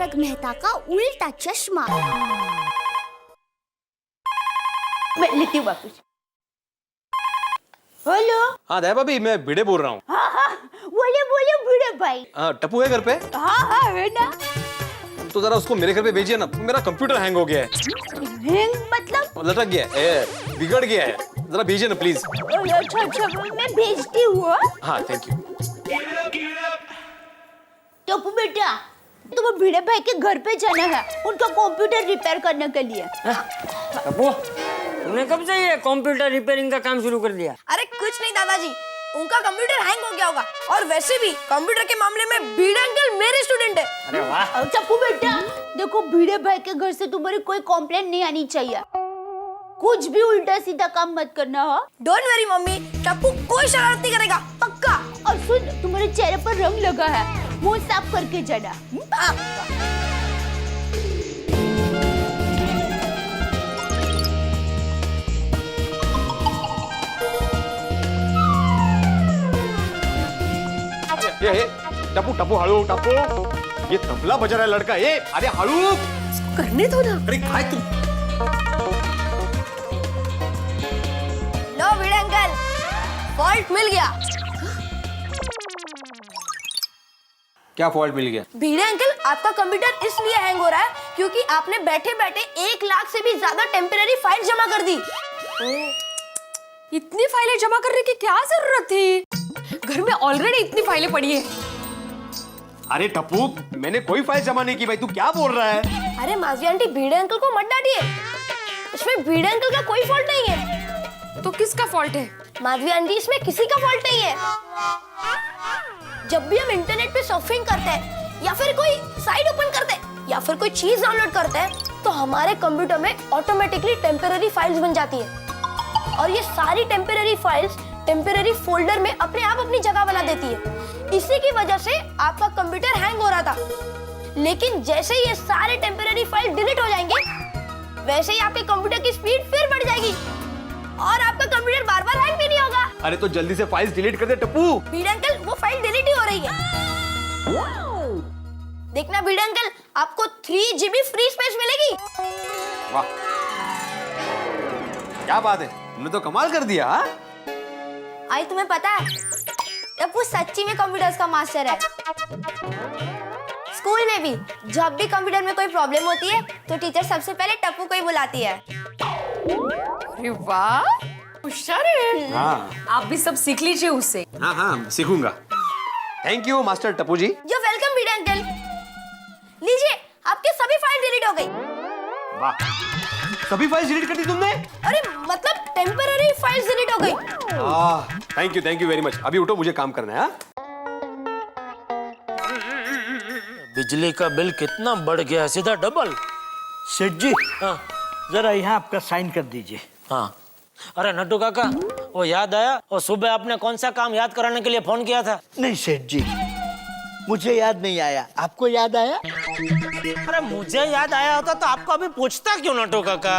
तारक मेहता का उल्टा चश्मा। मैं लेती हूँ वापस। हेलो। हाँ दया भाभी, मैं भिड़े बोल रहा हूँ। हाँ, बोले बोले बूढ़े भाई। हाँ, टप्पू है घर पे? हाँ है ना। तो जरा उसको मेरे घर पे भेजिए ना, मेरा कंप्यूटर हैंग हो गया है। हैंग मतलब? लटक गया है, बिगड़ गया है, जरा भेजिए ना प्लीज। अच्छा मैं भेजती हूँ। हाँ थैंक यू। टप्पू बेटा, तुम्हें भिड़े भाई के घर पे जाना है, उनका कंप्यूटर रिपेयर करने के लिए। टप्पू, तुमने कब से ये कंप्यूटर रिपेयरिंग का काम शुरू कर दिया? अरे कुछ नहीं दादाजी, उनका कंप्यूटर हैंग हो गया होगा। और वैसे भी कंप्यूटर के मामले में भिड़े अंकल मेरे स्टूडेंट है। अरे वाह। टप्पू बेटा, देखो भिड़े भाई के घर से तुम्हारी कोई कंप्लेंट नहीं आनी चाहिए। कुछ भी उल्टा सीधा काम मत करना। हो डोंट वरी मम्मी, टप्पू कोई शरारत नहीं करेगा, पक्का। और सुन, तुम्हारे चेहरे पर रंग लगा है, मुंह साफ करके जाना। ये टप्पू टप्पू हळू, टप्पू ये तबला बजा रहा है लड़का। ये अरे हळू करने दो ना। अरे काय तुम। लो भिड़े अंकल, फॉल्ट मिल गया। क्या फॉल्ट मिल गया? भिड़े अंकल, आपका कंप्यूटर इसलिए हैंग हो रहा है क्योंकि आपने बैठे बैठे 1 लाख से भी ज्यादा टेम्पररी फाइल जमा कर दी। इतनी फाइलें जमा करने की क्या जरूरत थी? घर में ऑलरेडी इतनी फाइलें पड़ी है। अरे टप्पू, मैंने कोई फाइल जमा नहीं की भाई, तू क्या बोल रहा है? अरे माजी आंटी, भिड़े अंकल को मत डांटिए, इसमें भिड़े अंकल का कोई फॉल्ट नहीं है। तो किसका फॉल्ट है? माधवी आंटी, इसमें किसी का फॉल्ट नहीं है। जब भी हम इंटरनेट पे सर्फिंग करते हैं या फिर कोई साइट ओपन करते हैं या फिर कोई चीज डाउनलोड करते हैं तो हमारे कंप्यूटर में ऑटोमेटिकली टेम्पररी फाइल्स बन जाती है और ये सारी टेम्पररी फाइल्स टेम्पररी फोल्डर में अपने आप अपनी जगह बना देती है। इसी की वजह से आपका कंप्यूटर हैंग हो रहा था, लेकिन जैसे ही ये सारे टेम्पररी फाइल डिलीट हो जाएंगे वैसे ही आपके कंप्यूटर की स्पीड फिर बढ़ जाएगी और आपका कंप्यूटर बार बार हैंग भी नहीं होगा। अरे तो जल्दी से फाइल्स डिलीट कर दे टप्पू। भिड़े अंकल, वो फाइल डिलीट ही हो रही है। देखना भिड़े अंकल, आपको 3 GB फ्री स्पेस मिलेगी। वाह, क्या बात है, तुमने तो कमाल कर दिया। हाँ? आई तुम्हें पता है, टप्पू सच्ची में कंप्यूटर्स का मास्टर है। स्कूल में भी जब भी कंप्यूटर में कोई प्रॉब्लम होती है तो टीचर सबसे पहले टप्पू को ही बुलाती है। अरे वाह, होशियार है। हाँ आप भी सब सीख लीजिए उससे। हाँ हाँ सीखूंगा। थैंक यू मास्टर टप्पू जी। जो वेलकम भिड़े अंकल। लीजिए, आपके सभी फाइल डिलीट हो गई। वाह, सभी फाइल्स डिलीट कर दी तुमने? अरे मतलब टेम्पररी फाइल्स डिलीट हो गई। Thank you very much. अभी उठो, मुझे काम करना है। हाँ? बिजली का बिल कितना बढ़ गया, सीधा डबल। सेठ जी, हाँ जरा यहाँ आपका साइन कर दीजिए। हाँ। अरे नट्टू काका, वो याद आया, और सुबह आपने कौन सा काम याद कराने के लिए फोन किया था? नहीं सेठ जी, मुझे याद नहीं आया, आपको याद आया? अरे मुझे याद आया होता तो आपको अभी पूछता क्यों नट्टू काका?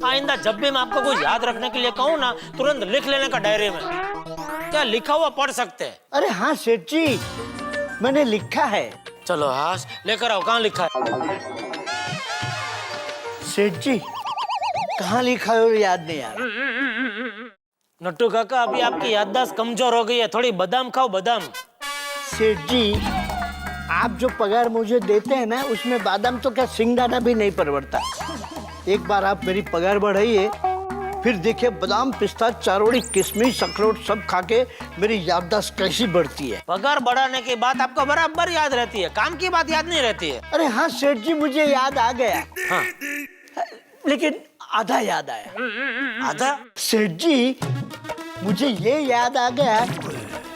आइंदा जब भी मैं आपको कुछ याद रखने के लिए कहूँ ना, तुरंत लिख लेने का डायरी में। क्या लिखा हुआ पढ़ सकते हैं? अरे हाँ सेठ जी, मैंने लिखा है। चलो हाश लेकर आओ, कहाँ लिखा है? सेठ जी, कहाँ लिखा है याद नहीं आ रहा। नट्टू काका, अभी आपकी याददाश्त कमजोर हो गई है, थोड़ी बादाम खाओ, बादाम। सेठ जी, आप जो पगार मुझे देते हैं ना, उसमें बादाम तो क्या सिंगदाना भी नहीं परवड़ता। एक बार आप मेरी पगार बढ़ाइए, फिर देखिए बादाम, पिस्ता, चारोड़ी, किशमिश, अखरोट सब खा के मेरी याददाश्त कैसी बढ़ती है। पगार बढ़ाने की बात आपको बराबर याद रहती है, काम की बात याद नहीं रहती है। अरे हाँ सेठ जी, मुझे याद आ गया। हाँ। लेकिन आधा याद आया। आधा? सेठ जी, मुझे ये याद आ गया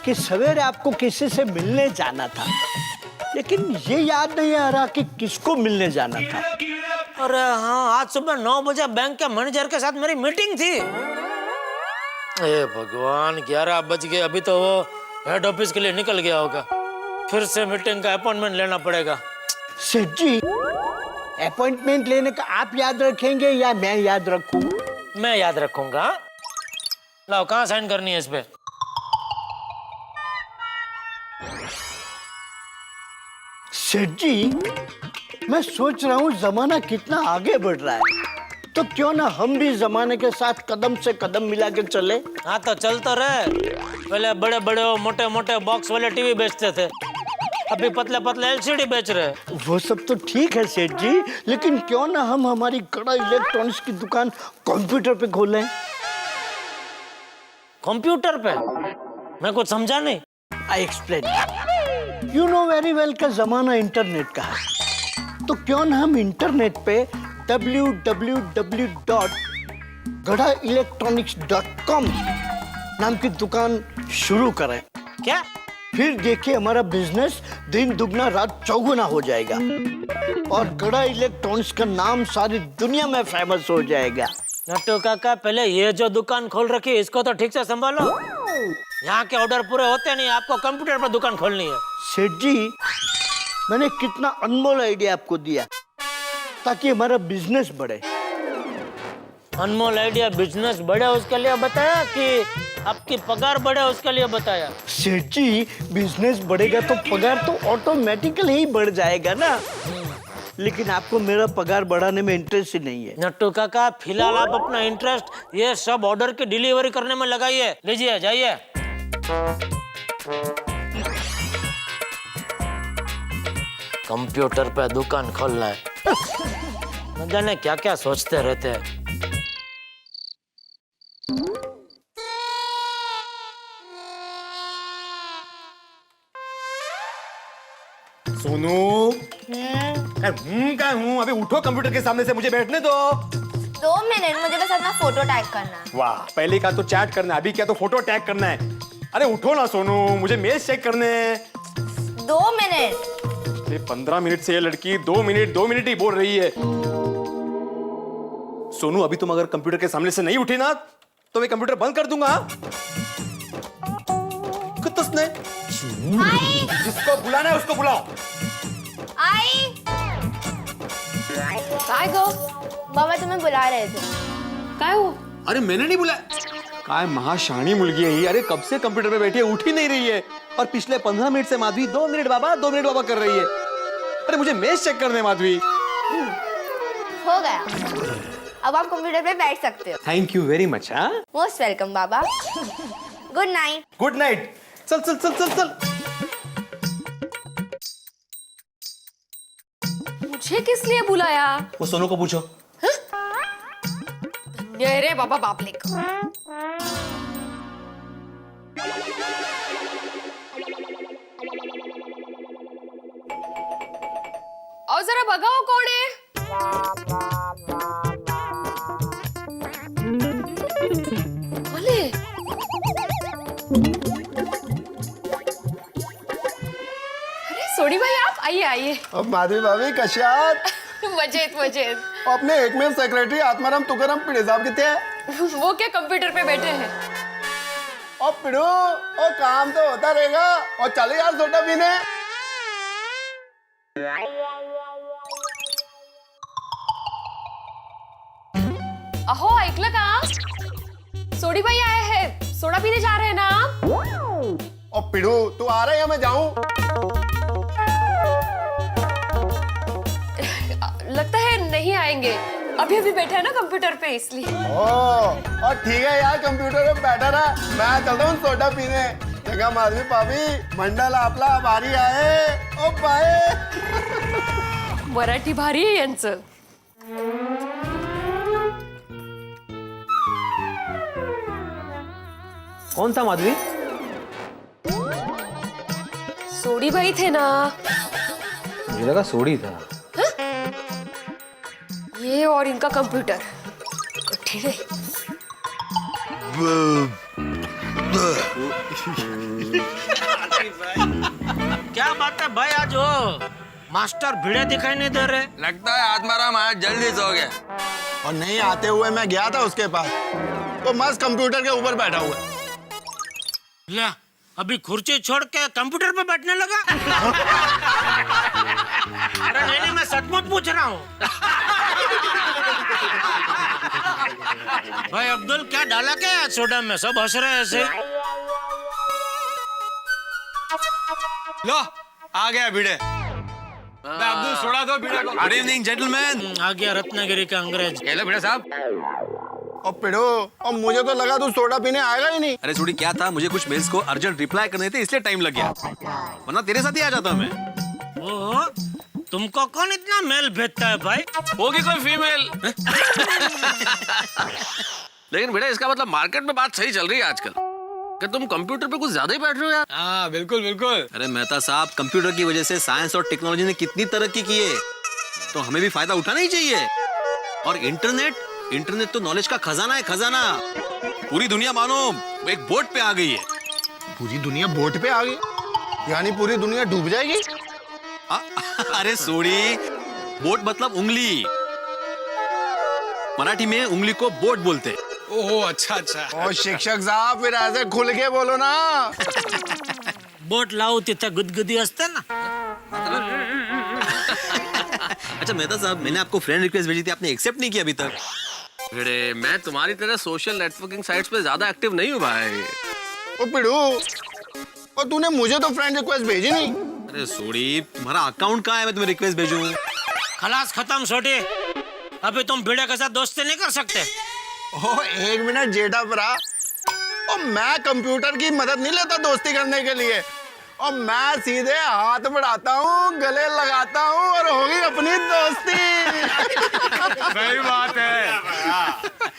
कि सवेरे आपको किसी से मिलने जाना था, लेकिन ये याद नहीं आ रहा कि किसको मिलने जाना था। अरे हाँ, आज सुबह 9 बजे बैंक के मैनेजर के साथ मेरी मीटिंग थी। ए भगवान, 11 बज गए, अभी तो वो हेड ऑफिस के लिए निकल गया होगा। फिर से मीटिंग का अपॉइंटमेंट लेना पड़ेगा। सेठ जी, अपॉइंटमेंट लेने का आप याद रखेंगे या मैं याद रखूं? मैं याद रखूंगा। लाओ, कहाँ साइन करनी है इस पे? सेठ जी, मैं सोच रहा हूँ जमाना कितना आगे बढ़ रहा है, तो क्यों ना हम भी जमाने के साथ कदम से कदम मिला के चले। हाँ तो चल तो रहे। पहले बड़े बड़े मोटे मोटे बॉक्स वाले टीवी बेचते थे, अभी पतले पतले एलसीडी बेच रहे। वो सब तो ठीक है सेठ जी, लेकिन क्यों ना हम हमारी कड़ा इलेक्ट्रॉनिक्स की दुकान कंप्यूटर पे खोलें। कंप्यूटर पे? मैं कुछ समझा नहीं। I explain. You know very well का जमाना इंटरनेट का है, तो क्यों ना हम इंटरनेट पे www.gadaelectronics.com नाम की दुकान शुरू करें। क्या? फिर देखिए हमारा बिजनेस दिन दुगना रात चौगुना हो जाएगा और गड़ा इलेक्ट्रॉनिक्स का नाम सारी दुनिया में फेमस हो जाएगा। नट्टू काका, पहले ये जो दुकान खोल रखी है इसको तो ठीक से संभालो। यहाँ के ऑर्डर पूरे होते नहीं, आपको कंप्यूटर पर दुकान खोलनी है। सेठ जी, मैंने कितना अनमोल आइडिया आपको दिया ताकि हमारा बिजनेस बढ़े। अनमोल आइडिया बिजनेस बढ़े उसके लिए बताया कि आपकी पगार बढ़े उसके लिए बताया? सेठ जी, बिजनेस बढ़ेगा तो पगार तो ऑटोमेटिकली ही बढ़ जाएगा ना। लेकिन आपको मेरा पगार बढ़ाने में इंटरेस्ट ही नहीं है। नट्टू काका, फिलहाल आप अपना इंटरेस्ट ये सब ऑर्डर की डिलीवरी करने में लगाइए। लीजिए, जाइए। कंप्यूटर पे दुकान खोलना है, न जाने क्या क्या सोचते रहते हैं। सोनू, क्या हूँ? अभी उठो कंप्यूटर के सामने से, मुझे बैठने दो। 2 मिनट, मुझे बस अपना फोटो टैग करना है। वाह, पहले का तो चैट करना है, अभी क्या तो फोटो टैग करना है। अरे उठो ना सोनू, मुझे मेल चेक करने हैं। 2 मिनट। 15 मिनट से ये लड़की 2 मिनट ही बोल रही है। सोनू, अभी तुम अगर कंप्यूटर के सामने से नहीं उठी ना तो मैं कंप्यूटर बंद कर दूंगा। कितने जिसको बुलाना है उसको बुलाओ। आई काय गो? बाबा तुम्हें बुला रहे थे। काय हो? अरे मैंने नहीं बुलाया। काय महाशानी मुलगी है ही। अरे कब से कंप्यूटर पे बैठी है, उठ ही नहीं रही है। और पिछले 15 मिनट से माधवी 2 मिनट बाबा कर रही है। अरे मुझे मेल चेक करने माधवी। हो गया, अब आप कंप्यूटर पे बैठ सकते हो। Thank you very much. हाँ, मोस्ट वेलकम बाबा। Good night. Good night. चल चल चल चल चल। मुझे किस लिए बुलाया? वो सोनू को पूछो। ये रे बाबा बापले को। और जरा भगाओ, कौन है? बोले अरे सोनी भाई, आप आइए आइए। अब माधवी भाभी कशात मजेत मजेत। अपने एकमेव सेक्रेटरी आत्माराम तुकाराम पिढे साहब कितने हैं? वो क्या कंप्यूटर पे बैठे हैं? और पिढू, और काम तो होता रहेगा। और चलो यार सोडा पीने। अहो, ऐकलं का? सोडी भाई आए हैं, सोडा पीने जा रहे हैं ना आप? और पिढू, तू आ रहा है या मैं जाऊं? लगता है नहीं आएंगे, अभी अभी बैठे हैं ना कंप्यूटर पे, इसलिए। और ठीक है यार, कंप्यूटर पे बैठा रहा, मैं चलता हूँ सोडा पीने। देखा माधवी भाभी, मंडल आपला भारी आहे। ओ बाय। मराठी भारी आहे यांचं। कौन सा माधवी? सोडी भाई थे ना? मुझे लगा सोडी था। ये और इनका कंप्यूटर कठिन है। क्या बात है भाई, आज वो मास्टर भिड़े दिखाई नहीं दे रहे। लगता है आत्माराम आज जल्दी सो गए। और नहीं आते हुए मैं गया था उसके पास, तो मस्त कंप्यूटर के ऊपर बैठा हुआ है। ले, अभी कुर्सी छोड़ के कंप्यूटर पे बैठने लगा। अरे नहीं, मैं सचमुच पूछ रहा हूँ। भाई अब्दुल, क्या डाला क्या सोडा में? सब हंस रहे हैं ऐसे। लो, आ गया भिड़े। मैं अब्दुल सोडा दो बीड़ा को। Good evening gentleman. आ गया रत्नागिरी का अंग्रेज। ये लो बीड़ा साहब। और पिड़ो, और मुझे तो लगा तू सोडा पीने आएगा ही नहीं। अरे सोडी क्या था, मुझे कुछ मेल्स को अर्जेंट रिप्लाई करने थे इसलिए टाइम लग गया, वरना तेरे साथ ही आ जाता मैं। ओहो, तुमको कौन इतना मेल भेजता है भाई? होगी कोई फीमेल। लेकिन बेटा इसका मतलब मार्केट में बात सही चल रही है आजकल, कि तुम कंप्यूटर पे कुछ ज्यादा ही बैठ रहे हो यार। हाँ बिल्कुल बिल्कुल। अरे मेहता साहब, कंप्यूटर की वजह से साइंस और टेक्नोलॉजी ने कितनी तरक्की की है, तो हमें भी फायदा उठाना ही चाहिए। और इंटरनेट तो नॉलेज का खजाना है, खजाना। पूरी दुनिया मानो एक बोट पे आ गई है। पूरी दुनिया बोट पे आ गई, यानी पूरी दुनिया डूब जाएगी। अरे सोडी, बोट मतलब उंगली, मराठी में उंगली को बोट बोलते। ओहो अच्छा अच्छा। और शिक्षक साहब फिर ऐसे खुल के बोलो ना। बोट लावू तिथं गुदगुदी असते ना। अच्छा मेहता साहब, मैंने आपको फ्रेंड रिक्वेस्ट भेजी थी, आपने एक्सेप्ट नहीं किया अभी तक। बेटे मैं तुम्हारी तरह सोशल नेटवर्किंग साइट्स पे ज्यादा एक्टिव नहीं हूँ भाई। ओ पिड़ू, और तूने मुझे तो फ्रेंड रिक्वेस्ट भेजी नहीं। अरे सोडी, तुम्हारा अकाउंट कहाँ है, मैं तुम्हें रिक्वेस्ट भेजूं? खलास खत्म छोटे, अभी तुम भिड़े के साथ दोस्ती नहीं कर सकते। ओ एक मिनट जेठा भरा, और मैं कंप्यूटर की मदद नहीं लेता दोस्ती करने के लिए, और मैं सीधे हाथ बढ़ाता हूँ, गले लगाता हूँ, और होगी अपनी दोस्ती। सही बात है,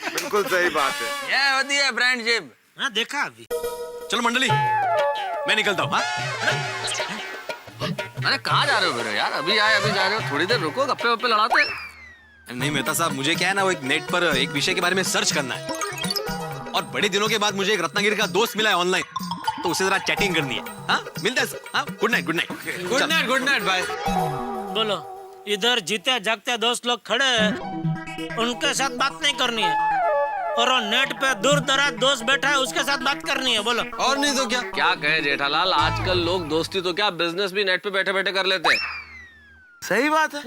बिल्कुल सही बात है। ये होती है फ्रेंडशिप। हाँ देखा अभी। चलो मंडली, मैं निकलता हूँ। अरे कहाँ जा रहे हो बेटा यार? अभी आए अभी जा रहे हो, थोड़ी देर रुको, गप्पे वप्पे लड़ाते हैं। नहीं मेहता साहब, मुझे क्या है ना, वो एक नेट पर एक विषय के बारे में सर्च करना है, और बड़े दिनों के बाद मुझे एक रत्नागिरी का दोस्त मिला है ऑनलाइन, तो उससे जरा चैटिंग करनी है। हाँ मिलते हैं। हाँ good night good night. Good night भाई। बोलो, इधर जीते जागते दोस्त लोग खड़े हैं, उनके साथ बात नहीं करनी है, और वो नेट पे दूर दराज दोस्त बैठा है उसके साथ बात करनी है। बोलो। और नहीं तो क्या। क्या कहे जेठालाल, आजकल लोग दोस्ती तो क्या बिजनेस भी नेट पे बैठे बैठे कर लेते हैं। सही बात है,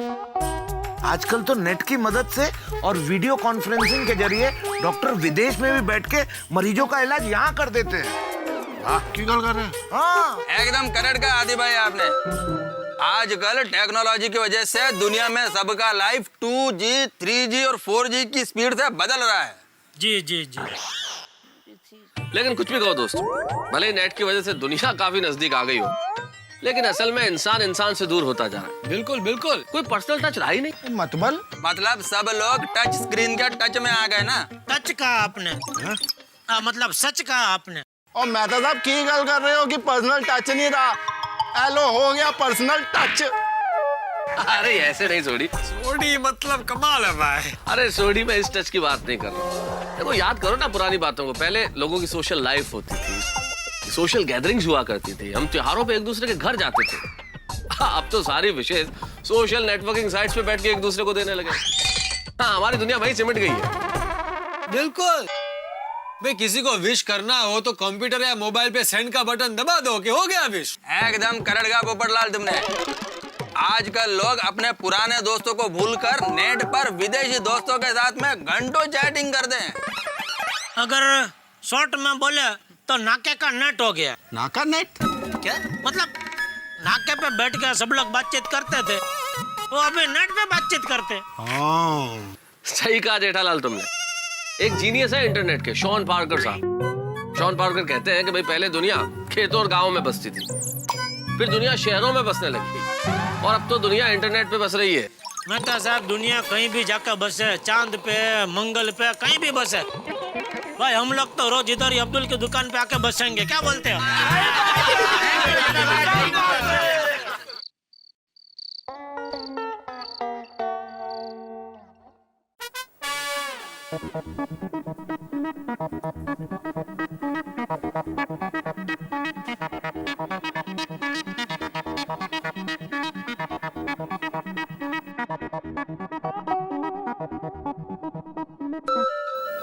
आजकल तो नेट की मदद से और वीडियो कॉन्फ्रेंसिंग के जरिए डॉक्टर विदेश में भी बैठ के मरीजों का इलाज यहाँ कर देते हैं। की गल कर रहे हैं? हाँ एकदम करेक्ट कहा आदि भाई आपने। आजकल टेक्नोलॉजी की वजह से दुनिया में सबका लाइफ 2G, 3G और 4G की स्पीड से बदल रहा है। जी जी जी। लेकिन कुछ भी कहो दोस्त, भले ही नेट की वजह से दुनिया काफी नजदीक आ गई हो, लेकिन असल में इंसान इंसान से दूर होता जा रहा है। बिल्कुल बिल्कुल। कोई पर्सनल टच रहा ही नहीं। मतलब सब लोग टच स्क्रीन के टच में आ गए ना। टच कहा आपने, मतलब सच कहा आपने। और मेहता साहब की गल कर रहे हो कि पर्सनल टच नहीं रहा, एलो हो गया पर्सनल टच। अरे ऐसे नहीं सोडी, सोडी मतलब कमाल है भाई। अरे सोडी में इस टच की बात नहीं कर रहा। देखो याद करो ना पुरानी बातों को, पहले लोगों की सोशल लाइफ होती थी, सोशल गैदरिंग्स हुआ करती थी, हम त्योहारों पे एक दूसरे के घर जाते थे। अब तो सारी विशेष सोशल नेटवर्किंग साइट्स पे बैठ के एक दूसरे को देने लगे। हाँ हमारी दुनिया वही सिमट गई है। बिल्कुल भाई, किसी को विश करना हो तो कंप्यूटर या मोबाइल पे सेंड का बटन दबा दो कि हो गया विश। एकदम करड़गा पोपटलाल तुमने। आजकल लोग अपने पुराने दोस्तों को भूलकर नेट पर विदेशी दोस्तों के साथ में घंटों चैटिंग करते हैं। अगर शॉर्ट में बोले तो नाके का नेट हो गया। नाका नेट क्या मतलब? नाके पे बैठ के सब लोग बातचीत करते थे, वो अभी नेट पे बातचीत करते। सही कहा जेठालाल तुमने। एक जीनियस है इंटरनेट के, शॉन पार्कर साहब। शॉन पार्कर कहते हैं कि भाई पहले दुनिया खेतों और गांवों में बसती थी, फिर दुनिया शहरों में बसने लगी, और अब तो दुनिया इंटरनेट पे बस रही है। मेहता साहब, दुनिया कहीं भी जाकर बसे, चांद पे, मंगल पे, कहीं भी बसे। भाई हम लोग तो रोज इधर ही अब्दुल की दुकान पे आके बसेंगे, क्या बोलते हो?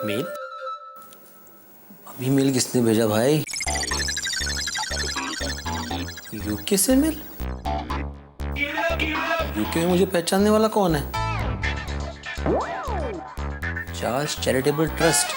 मेल? अभी मेल किसने भेजा भाई? यूके से मेल? यूके में मुझे पहचानने वाला कौन है? Charles charitable trust.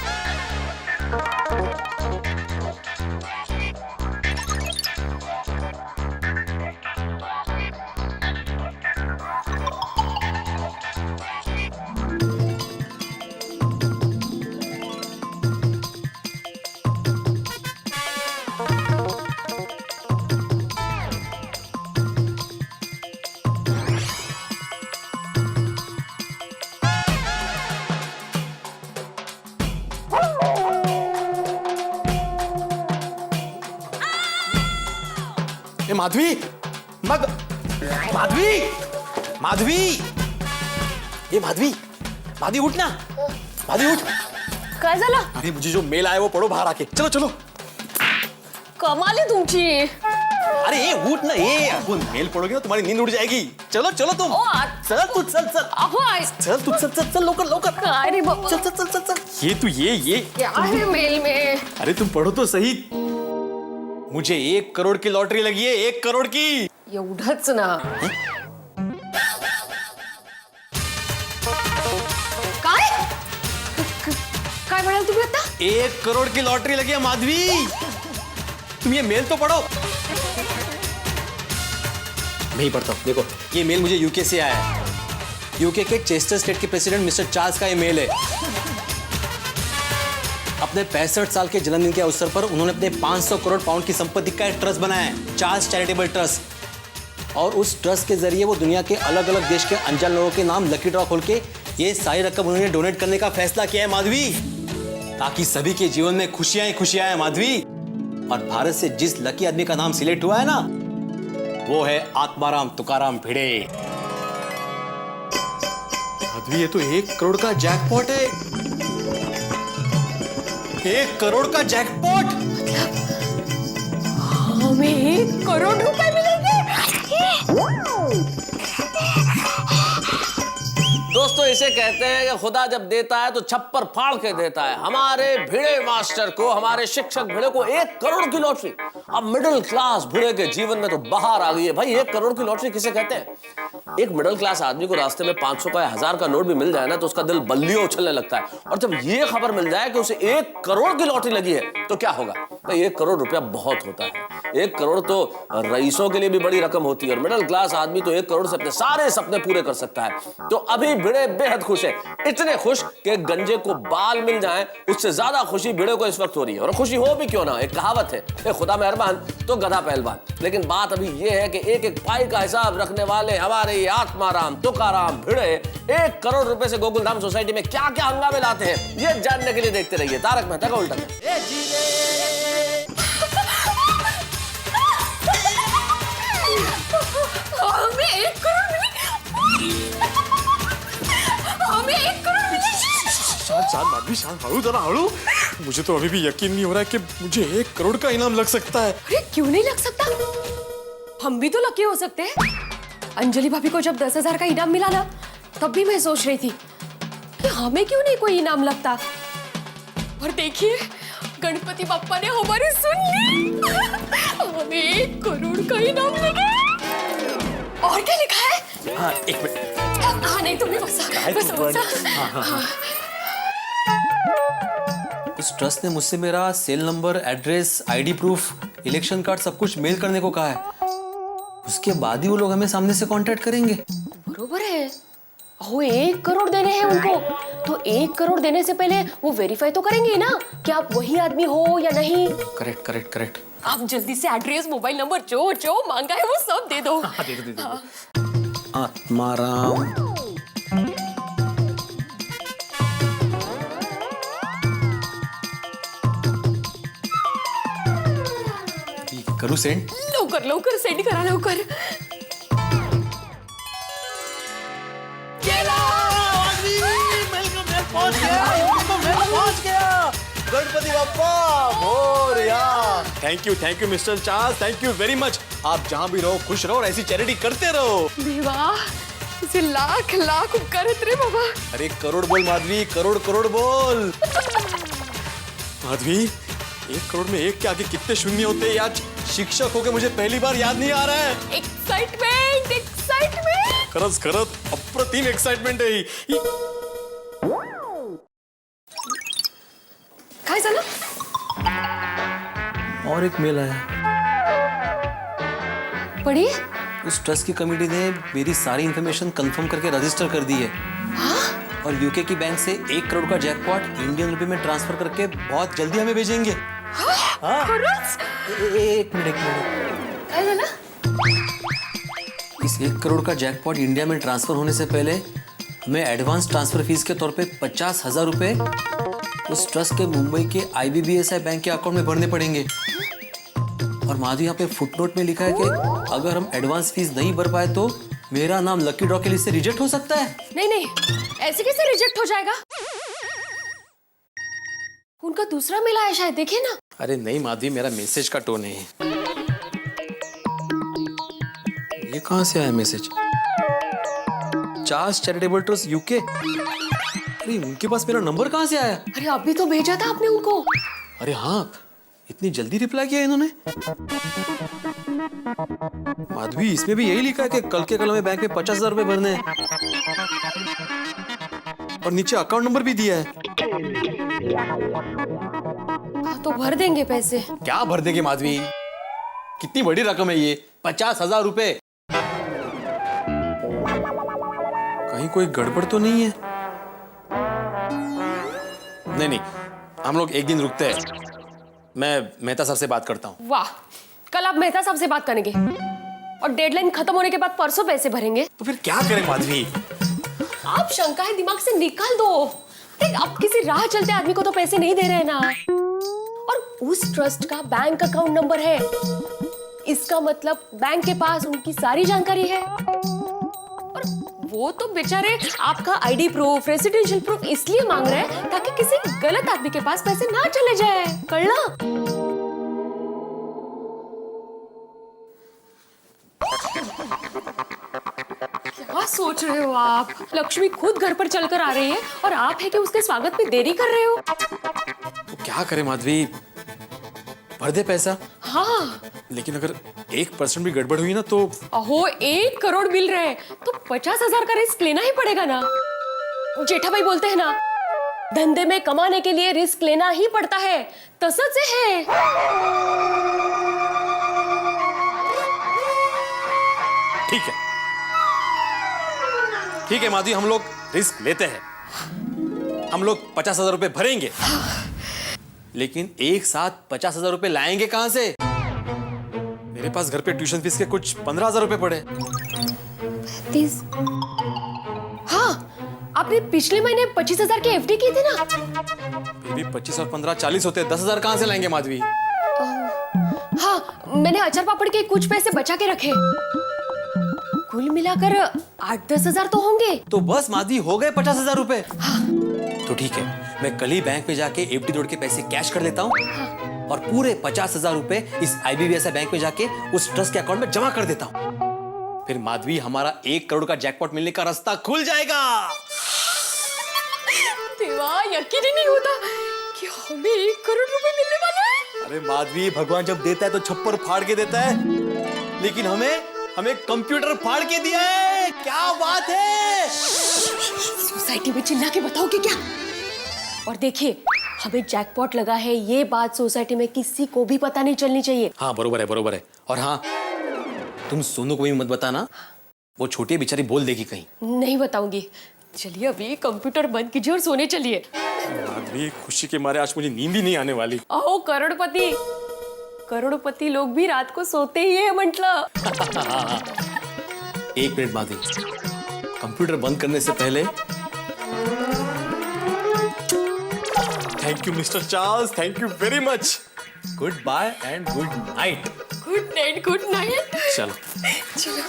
Madhavi Madhavi Madhavi, ये माधवी माधवी उठ ना, माधवी उठ। काय झालं? अरे मुझे जो मेल आया वो पढ़ो बाहर आके, चलो चलो। कमाल आहे तुमची। अरे ये उठ ना, ये अपन मेल पढ़ोगे ना तुम्हारी नींद उड़ जाएगी। चलो चलो तुम, चल तू, चल चल, अहो चल तू, चल चल चल लवकर लवकर, काय रे बाबा, चल चल चल चल चल। ये तू ये क्या है मेल में? अरे तुम पढ़ो तो सही। मुझे 1 करोड़ की लॉटरी लगी है, 1 करोड़ की। एवढंच ना? काय काय म्हणाल तुम्ही आता? 1 करोड़ की लॉटरी लगी है माधवी। तुम ये मेल तो पढ़ो। मैं ही पढ़ता हूँ, देखो ये मेल मुझे यूके से आया है। यूके के चेस्टर स्टेट के प्रेसिडेंट मिस्टर चार्ल्स का ये मेल है। अपने 65 साल के जन्मदिन के अवसर पर उन्होंने अपने 500 करोड़ पाउंड की संपत्ति का एक ट्रस्ट बनाया है, चार्ल्स चैरिटेबल ट्रस्ट। और उस ट्रस्ट के जरिए वो दुनिया के अलग अलग देश के अनजान लोगों के नाम लकी ड्रॉ खोल के ये सारी रकम उन्होंने डोनेट करने का फैसला किया है माधवी, ताकि सभी के जीवन में खुशियां ही खुशियां हैं माधवी। और भारत से जिस लकी आदमी का नाम सिलेक्ट हुआ है ना, वो है आत्माराम तुकाराम भिड़े। माधवी ये तो 1 करोड़ का जैकपॉट है, 1 करोड़ का जैकपॉट। हमें 1 करोड़ रुपए मिलेंगे। दोस्तों इसे कहते हैं कि खुदा जब देता है तो छप्पर फाड़ के देता है। हमारे भिड़े मास्टर को, हमारे शिक्षक भिड़े को 1 करोड़ की लॉटरी। अब मिडिल क्लास भिड़े के जीवन में तो बाहर आ गई है भाई। 1 करोड़ की लॉटरी किसे कहते हैं? एक मिडिल क्लास आदमी को रास्ते में 500 का या 1000 का नोट भी मिल जाए ना तो उसका दिल बल्लियों उछलने लगता है। और जब ये खबर मिल जाए कि उसे 1 करोड़ की लॉटरी लगी है तो क्या होगा भाई? 1 करोड़ रुपया बहुत होता है। 1 करोड़ तो रईसों के लिए भी बड़ी रकम होती है, और मिडिल क्लास आदमी तो 1 करोड़ से अपने सारे सपने पूरे कर सकता है। तो अभी भिड़े बेहद खुश है, इतने खुश कि गंजे को बाल मिल जाए उससे ज्यादा खुशी भिड़े को इस वक्त हो रही है। और खुशी हो भी क्यों ना, एक कहावत है, खुदा मेहरबान तो गधा पहलवान। लेकिन बात अभी यह है कि एक एक पाई का हिसाब रखने वाले हमारे ये आत्माराम तुकाराम भिड़े 1 करोड़ रुपए से गोकुलधाम सोसाइटी में क्या क्या हंगामे लाते हैं, ये जानने के लिए देखते रहिए तारक मेहता का उल्टा चश्मा। हमें 1 करोड़ मिली। हमें 1 करोड़ मिली। शांत माधवी, शांत, हळू जरा हळू। मुझे तो अभी भी यकीन नहीं हो रहा है कि मुझे 1 करोड़ का इनाम लग सकता है। अरे क्यों नहीं लग सकता? हम भी तो लकी हो सकते हैं। अंजलि भाभी को जब 10,000 का इनाम मिला ना, तब भी मैं सोच रही थी कि हमें क्यों नहीं कोई इनाम लगता। और देखिए गणपति बप्पा ने हमारी सुन ली। हमें 1 करोड़ का इनाम लगा। और क्या लिखा है? हाँ, 1 मिनट। हाँ नहीं तुम भी बसा। हाँ। उस ट्रस्ट ने मुझसे मेरा cell number, address, ID proof, election card सब कुछ मेल करने को कहा है। उसके बाद ही वो लोग हमें सामने से कांटेक्ट करेंगे। बरोबर है। अहो 1 करोड़ देने हैं उनको, तो 1 करोड़ देने से पहले वो वेरीफाई तो करेंगे ना कि आप वही आदमी हो या नहीं। Correct correct correct. आप जल्दी से एड्रेस, मोबाइल नंबर जो मांगा है वो सब दे दो। हाँ, दे दो। हाँ। आत्माराम करूँ सेंड? लवकर सेंड करा लवकर। Ganpati Bappa Morya. Thank you mister Charles, thank you very much. आप जहाँ भी रहो खुश रहो और ऐसी चैरिटी करते रहो। देवा इसे लाख लाख उपकार रे बाबा। अरे करोड़ बोल माधवी, करोड़ बोल। माधवी 1 करोड़ में 1 के आगे कितने शून्य होते हैं यार। शिक्षक होके मुझे पहली बार याद नहीं आ रहा है। एक्साइटमेंट खरंच अप्रतिम एक्साइटमेंट है ही। काय झालं? और एक मेल आया। पढ़िए। उस ट्रस्ट की कमेटी ने मेरी सारी इंफॉर्मेशन कंफर्म करके रजिस्टर कर दी है। और यूके की बैंक से 1 करोड़ का जैकपॉट इंडियन रुपए में ट्रांसफर करके बहुत जल्दी हमें भेजेंगे। एक मिनट। काय झालं? इस 1 करोड़ का जैकपॉट इंडिया में ट्रांसफर होने से पहले हमें एडवांस ट्रांसफर फीस के तौर पे 50,000 रुपए उस ट्रस्ट के मुंबई के IBBSI बैंक के अकाउंट में भरने पड़ेंगे। और माधवी यहाँ पे फुटनोट में लिखा है कि अगर हम एडवांस फीस नहीं भर पाए तो मेरा नाम लकी ड्रॉ के लिए से रिजेक्ट हो सकता है। नहीं नहीं, ऐसे कैसे रिजेक्ट हो जाएगा? उनका दूसरा मिला है शायद, देखिए ना। अरे नहीं माधवी, मेरा मैसेज का टोन है। ये कहाँ से आया message? Charles charitable trust UK. अरे उनके पास मेरा नंबर कहाँ से आया? अरे अभी तो भेजा था आपने उनको। अरे हाँ, इतनी जल्दी रिप्लाई किया इन्होंने। माधवी, इसमें भी यही लिखा है कि कल के कल में बैंक में 50,000 रुपए भरने हैं और नीचे अकाउंट नंबर भी दिया है। तो भर देंगे पैसे। क्या भर देंगे माधवी? कितनी बड़ी रकम है ये, 50,000 रुपए। कहीं कोई गड़बड़ तो नहीं है? नहीं, हम लोग एक दिन रुकते हैं। मैं मेहता साहब से बात करता हूँ। वाह, कल आप मेहता साहब से बात करेंगे और डेडलाइन खत्म होने के बाद परसों पैसे भरेंगे। तो फिर क्या करें माधवी? आप शंकाएं दिमाग से निकाल दो। अब किसी राह चलते आदमी को तो पैसे नहीं दे रहे ना, और उस ट्रस्ट का बैंक अकाउंट नंबर है। इसका मतलब बैंक के पास उनकी सारी जानकारी है। और वो तो बेचारे आपका आईडी प्रूफ, रेसिडेंशियल प्रूफ इसलिए मांग रहे हैं ताकि किसी गलत आदमी के पास पैसे ना चले जाए। कळला? क्या सोच रहे हो आप? लक्ष्मी खुद घर पर चलकर आ रही है और आप है कि उसके स्वागत में देरी कर रहे हो। तो क्या करें माधवी, भर दे पैसा। हाँ, लेकिन अगर 1% भी गड़बड़ हुई ना तो। अहो, 1 करोड़ मिल रहे हैं तो 50,000 का रिस्क लेना ही पड़ेगा ना। जेठा भाई बोलते हैं ना, धंधे में कमाने के लिए रिस्क लेना ही पड़ता है। तसंच है। ठीक है, ठीक है माधवी, हम लोग रिस्क लेते हैं। हम लोग 50,000 रुपए भरेंगे, लेकिन एक साथ 50,000 रुपए लाएंगे कहां से? मेरे पास घर पे ट्यूशन फीस के कुछ 15,000 रुपए पड़े। 30। हाँ, आपने पिछले महीने 25,000 की एफडी की थी ना। फिर भी 25 और 15 40 होते हैं। 10,000 कहां से लाएंगे माधवी? हाँ, मैंने अचार पापड़ के कुछ पैसे बचा के रखे। कुल मिलाकर 8-10 हजार तो होंगे। तो बस माधवी, हो गए 50,000 रुपए। हाँ। तो ठीक है, मैं कल ही बैंक में जाके एफडी तोड़ के पैसे कैश कर देता हूँ। हाँ। और पूरे 50,000 रुपए इस IBBSI बैंक में जाके उस ट्रस्ट के अकाउंट में जमा कर देता हूँ। फिर माधवी, हमारा 1 करोड़ का जैकपॉट मिलने का रास्ता खुल जाएगा। देवा, यकीन ही नहीं होता कि हमें 1 करोड़ रुपए मिलने वाला है। अरे माधवी, भगवान जब देता है तो छप्पर फाड़ के देता है, लेकिन हमें कंप्यूटर फाड़ के दिया है। क्या बात है? सोसाइटी में चिल्ला के बताओगे क्या? और देखिए, हमें जैकपॉट लगा है, ये बात सोसाइटी में किसी को भी पता नहीं चलनी चाहिए। हाँ, बरोबर है, बरोबर है। और हाँ, तुम सोनू को भी मत बताना, वो छोटी बेचारी बोल देगी कहीं। नहीं बताऊंगी। चलिए अभी कंप्यूटर बंद कीजिए और सोने चलिए। माधवी, खुशी के मारे आज मुझे नींद ही नहीं आने वाली। ओ करोड़पति लोग भी रात को सोते ही है मतलब। 1 मिनट माधवी, कंप्यूटर बंद करने से पहले thank you mister Charles, thank you very much. Good bye and good night. Good night, good night. चलो चलो।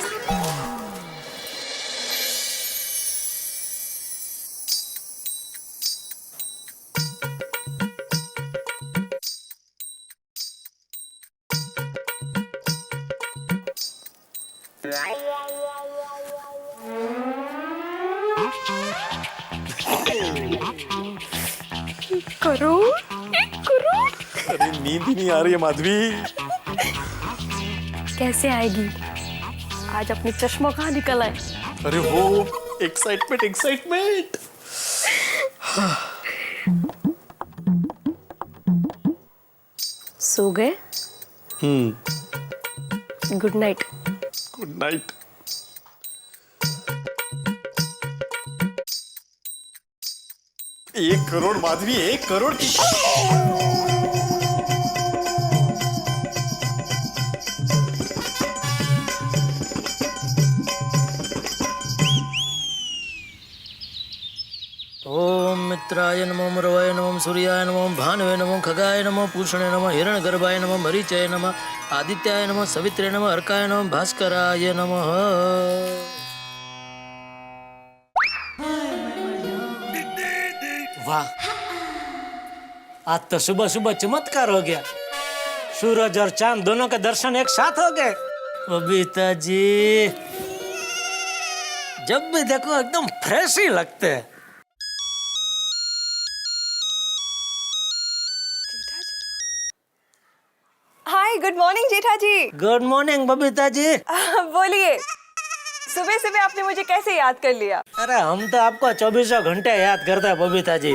अरे नींद ही नहीं आ रही है माधवी। कैसे आएगी? आज अपनी चश्मा कहाँ निकला है? अरे वो एक्साइटमेंट। सो गए? Good night. Good night. एक करोड़ माधवी, 1 करोड़ की। ओम मित्राय नमः रवाय नमः सूर्याय नमः भानवे नमः खगाय नमः पूषणे नमः हिरण्यगर्भाय नमः मरीचाय नमः आदित्याय नमः सवित्रे नमः अर्काय नमः भास्कराय नमः। वाह, आज तो सुबह सुबह चमत्कार हो गया। सूरज और चांद दोनों के दर्शन एक साथ हो गए। बबीता जी जब भी देखो एकदम फ्रेश ही लगते हैं। हाय, गुड मॉर्निंग जेठा जी। Good morning Babita ji. बोलिए, सुबह सुबह आपने मुझे कैसे याद कर लिया? अरे हम तो आपको 24 घंटे याद करते हैं बबीता जी।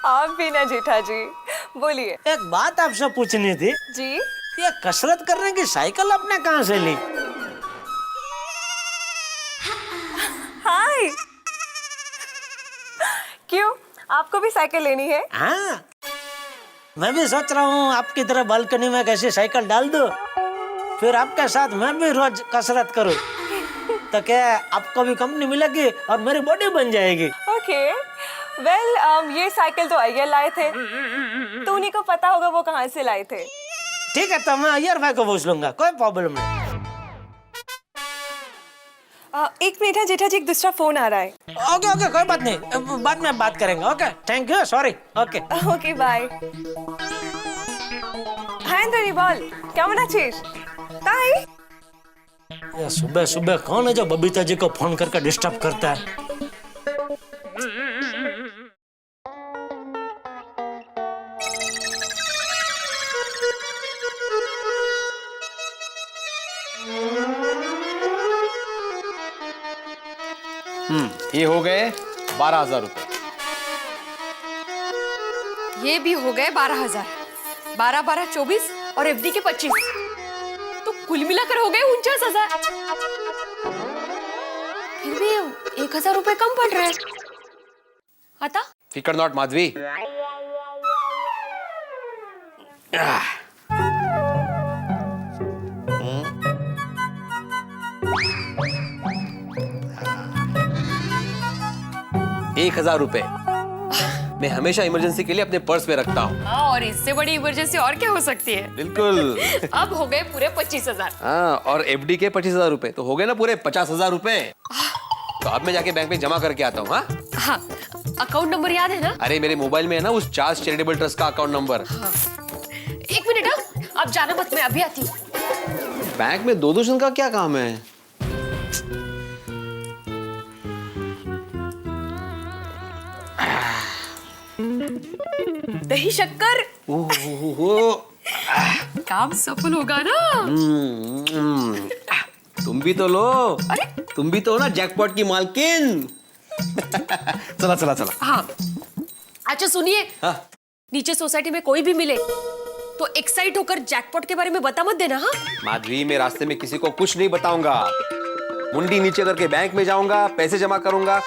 आप भी ना जेठा जी। बोलिए। एक बात आपसे पूछनी थी जी। ये कसरत करने की साइकिल आपने कहाँ से ली? हाय, क्यों, आपको भी साइकिल लेनी है? हाँ, मैं भी सोच रहा हूँ आपकी तरह बालकनी में कैसे साइकिल डाल दूं, फिर आपके साथ मैं भी रोज कसरत करूं, तो क्या आपको भी कंपनी मिलेगी और मेरी बॉडी बन जाएगी। ओके, वेल ये साइकिल तो अय्यर लाए थे, तो उन्हीं को पता होगा वो कहाँ से लाए थे। ठीक है, तो मैं अय्यर भाई को पूछ लूंगा, कोई प्रॉब्लम नहीं। एक मिनट है जेठा जी, एक दूसरा फोन आ रहा है। ओके ओके, कोई बात नहीं, बाद में बात करेंगे। Okay, thank you, sorry. Okay okay, bye. Hi अंदर बोल, কেমন আছিস? ताई, ये सुबह सुबह कौन है जो बबीता जी को फोन करके डिस्टर्ब करता है? ये हो गए 12,000 रुपए। ये भी हो गए 12,000। 12 12 24 और एफडी के 25, तो कुल मिलाकर हो गए 49,000। फिर भी 1,000 रुपए कम पड़ रहे हैं। आता फिकर नॉट माधवी। ₹1,000 मैं हमेशा इमरजेंसी के लिए अपने पर्स में रखता हूँ। हाँ, और इससे बड़ी इमरजेंसी और क्या हो सकती है? बिल्कुल। अब हो गए पूरे 25,000। हाँ, और एफडी के 25,000 रुपए, तो हो गए ना पूरे 50,000 रुपए। तो अब मैं जाके बैंक में जमा करके आता हूँ। हाँ हाँ, अकाउंट नंबर याद है ना? अरे मेरे मोबाइल में है ना उस चार्ल्स चैरिटेबल ट्रस्ट का अकाउंट नंबर। हाँ। एक मिनट, आप जाना मत, मैं अभी आती हूँ। बैंक में दो जन का क्या काम है? दही शक्कर। काम सफल होगा ना? तुम भी तो लो। अरे तुम भी तो हो ना जैकपॉट की मालकिन। चला चला चला। हाँ, अच्छा सुनिए। हाँ? नीचे सोसाइटी में कोई भी मिले तो एक्साइट होकर जैकपॉट के बारे में बता मत देना। हाँ माधवी, मैं रास्ते में किसी को कुछ नहीं बताऊंगा। मुंडी नीचे करके बैंक में जाऊंगा, पैसे जमा करूंगा,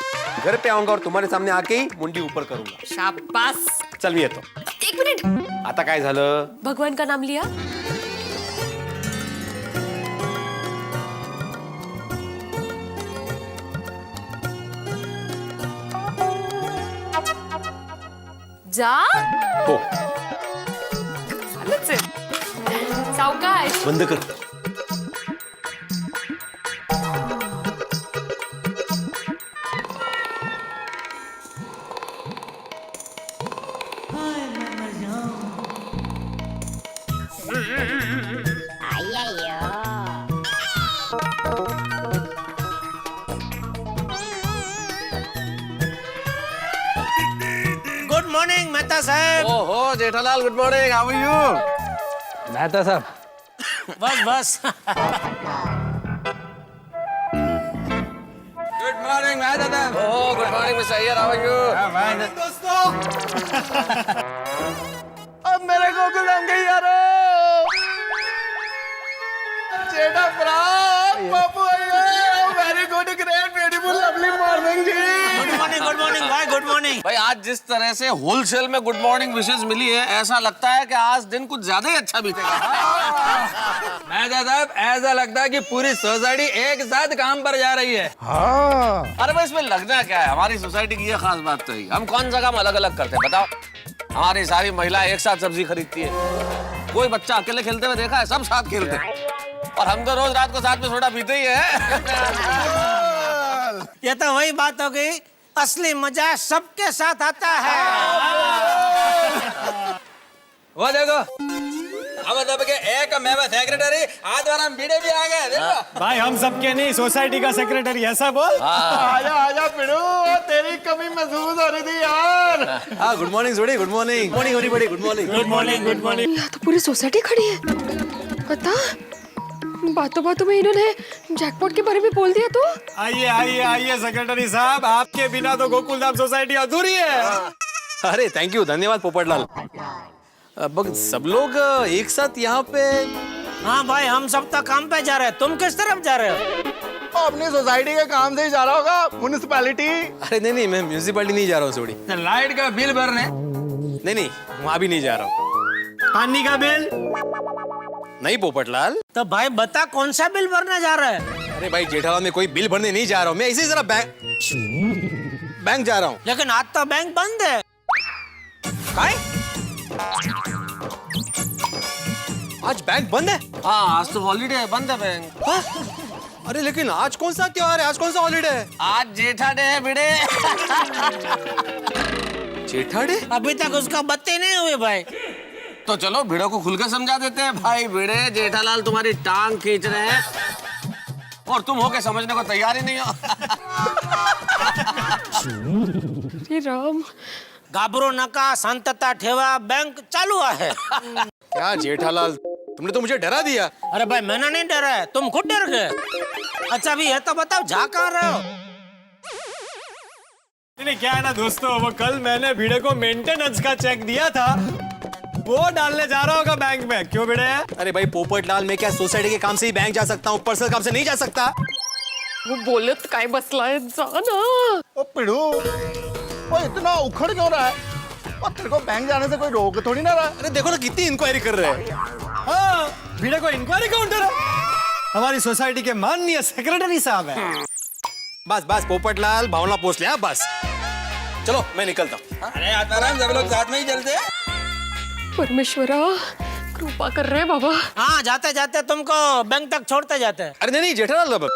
घर पे आऊंगा और तुम्हारे सामने आके ही मुंडी ऊपर करूंगा। शाबाश। चल मी येतो। एक मिनिट, आता काय झालं? भगवान का नाम लिया? जा। हो, सावकाश। बंद कर। गुड मॉर्निंग मेहता साहब। ओहो Jethalal, good morning, how are you? Mehta साहब, बस बस। गुड मॉर्निंग मैं दादा। Oh, good morning mister Iyer, how are you? दोस्तों, अब मेरे को गुलाम गई यारो। जेठा बाबू, very good, great, beautiful, lovely morning जी। गुड मॉर्निंग भाई गुड मॉर्निंग। भाई आज जिस तरह से होलसेल में गुड मॉर्निंग विशेष मिली है, ऐसा लगता है कि आज दिन कुछ ज्यादा ही अच्छा बीतेगा। मेहता साहब ऐसा लगता है कि पूरी सोसाइटी एक साथ काम पर जा रही है। अरे भाई इसमें लगना क्या है, हमारी सोसाइटी की ये खास बात तो है, हम कौन सा काम अलग अलग करते हैं बताओ। हमारी सारी महिलाएं एक साथ सब्जी खरीदती है, कोई बच्चा अकेले खेलते हुए देखा है, सब साथ खेलते हैं, और हम तो रोज रात को साथ में सोडा पीते ही है। ये तो वही बात हो गई, असली मजा सबके साथ आता है। वो देखो हम सब के एक मेवा सेक्रेटरी आज बार हम बीड़े भी आ गए। देखो भाई हम सबके नहीं, सोसाइटी का सेक्रेटरी ऐसा बोल। आजा आजा पिड़ू, तेरी कमी महसूस हो रही थी यार। हाँ गुड मॉर्निंग सोडी, गुड मॉर्निंग। मॉर्निंग हो रही बड़ी, good morning. Good morning good morning. यहाँ तो पूरी सोसाइटी खड़ी है। बता, बातों बातों में इन्होंने जैकपॉट के बारे में बोल दिया तो। आइए आइए आइए सेक्रेटरी साहब, आपके बिना तो गोकुलधाम सोसाइटी अधूरी है। अरे थैंक यू, धन्यवाद पोपटलाल। अब सब लोग एक साथ यहाँ पे। हाँ भाई हम सब तो काम पे जा रहे हैं, तुम किस तरफ जा रहे हो? अपनी सोसाइटी के काम से ही जा रहा होगा, म्युनिसिपैलिटी। अरे नहीं नहीं, मैं म्यूनिसिपैलिटी नहीं जा रहा हूँ सोडी। लाइट का बिल भरने। नहीं नहीं, वहाँ भी नहीं जा रहा हूँ। पानी का बिल नहीं पोपटलाल। तो भाई बता कौन सा बिल भरने जा रहा है? अरे भाई जेठालाल, मैं कोई बिल भरने नहीं जा रहा हूँ, मैं इसी जरा बैंक जा रहा हूँ। लेकिन आज तो बैंक बंद है। आज बैंक बंद है? हाँ आज तो हॉलीडे है, बंद है बैंक। हाँ? अरे लेकिन आज कौन सा त्योहार है, आज कौन सा हॉलीडे है? आज जेठा डे है भिड़े। जेठा डे? अभी तक उसका बत्ती नहीं हुई भाई। तो चलो भिड़ो को खुल के समझा देते हैं। भाई भिड़े, जेठालाल तुम्हारी टांग खींच रहे हैं और तुम होके समझने को तैयार ही नहीं हो। अरे राम, घाबरू नका, शांतता ठेवा, बैंक चालू है। क्या जेठालाल, तुमने तो मुझे डरा दिया। अरे भाई मैंने नहीं डरा है, तुम खुद डर गए। अच्छा अभी ये तो बताओ जा कहाँ रहे हो? नहीं क्या है ना दोस्तों, वो कल मैंने भिड़े को मेंटेनेंस का चेक दिया था, वो डालने जा रहा होगा बैंक में। क्यों भिड़े? अरे भाई पोपटलाल, मैं क्या सोसाइटी के काम से ही बैंक जा सकता हूँ, पर्सनल काम से नहीं जा सकता। वो बोलत काय बसला है, जा ना। ओ पिड़ू, वो इतना उखड़ क्यों रहा है? और तेरे को बैंक जाने से कोई रोक थोड़ी ना रहा। अरे देखो ना कितनी इंक्वायरी कर रहे हैं। हाँ, भिड़े को इंक्वायरी काउंटर है, हमारी सोसाइटी के माननीय सेक्रेटरी साहब है। बस बस पोपटलाल, भावना पोस्ट लिया बस। चलो मैं निकलता हूँ। अरे आत्माराम, सब लोग साथ में ही चलते हैं। परमेश्वरा कृपा कर रहे हैं बाबा। हाँ जाते जाते तुमको बैंक तक छोड़ते जाते हैं। अरे नहीं नहीं जेठालाल, अब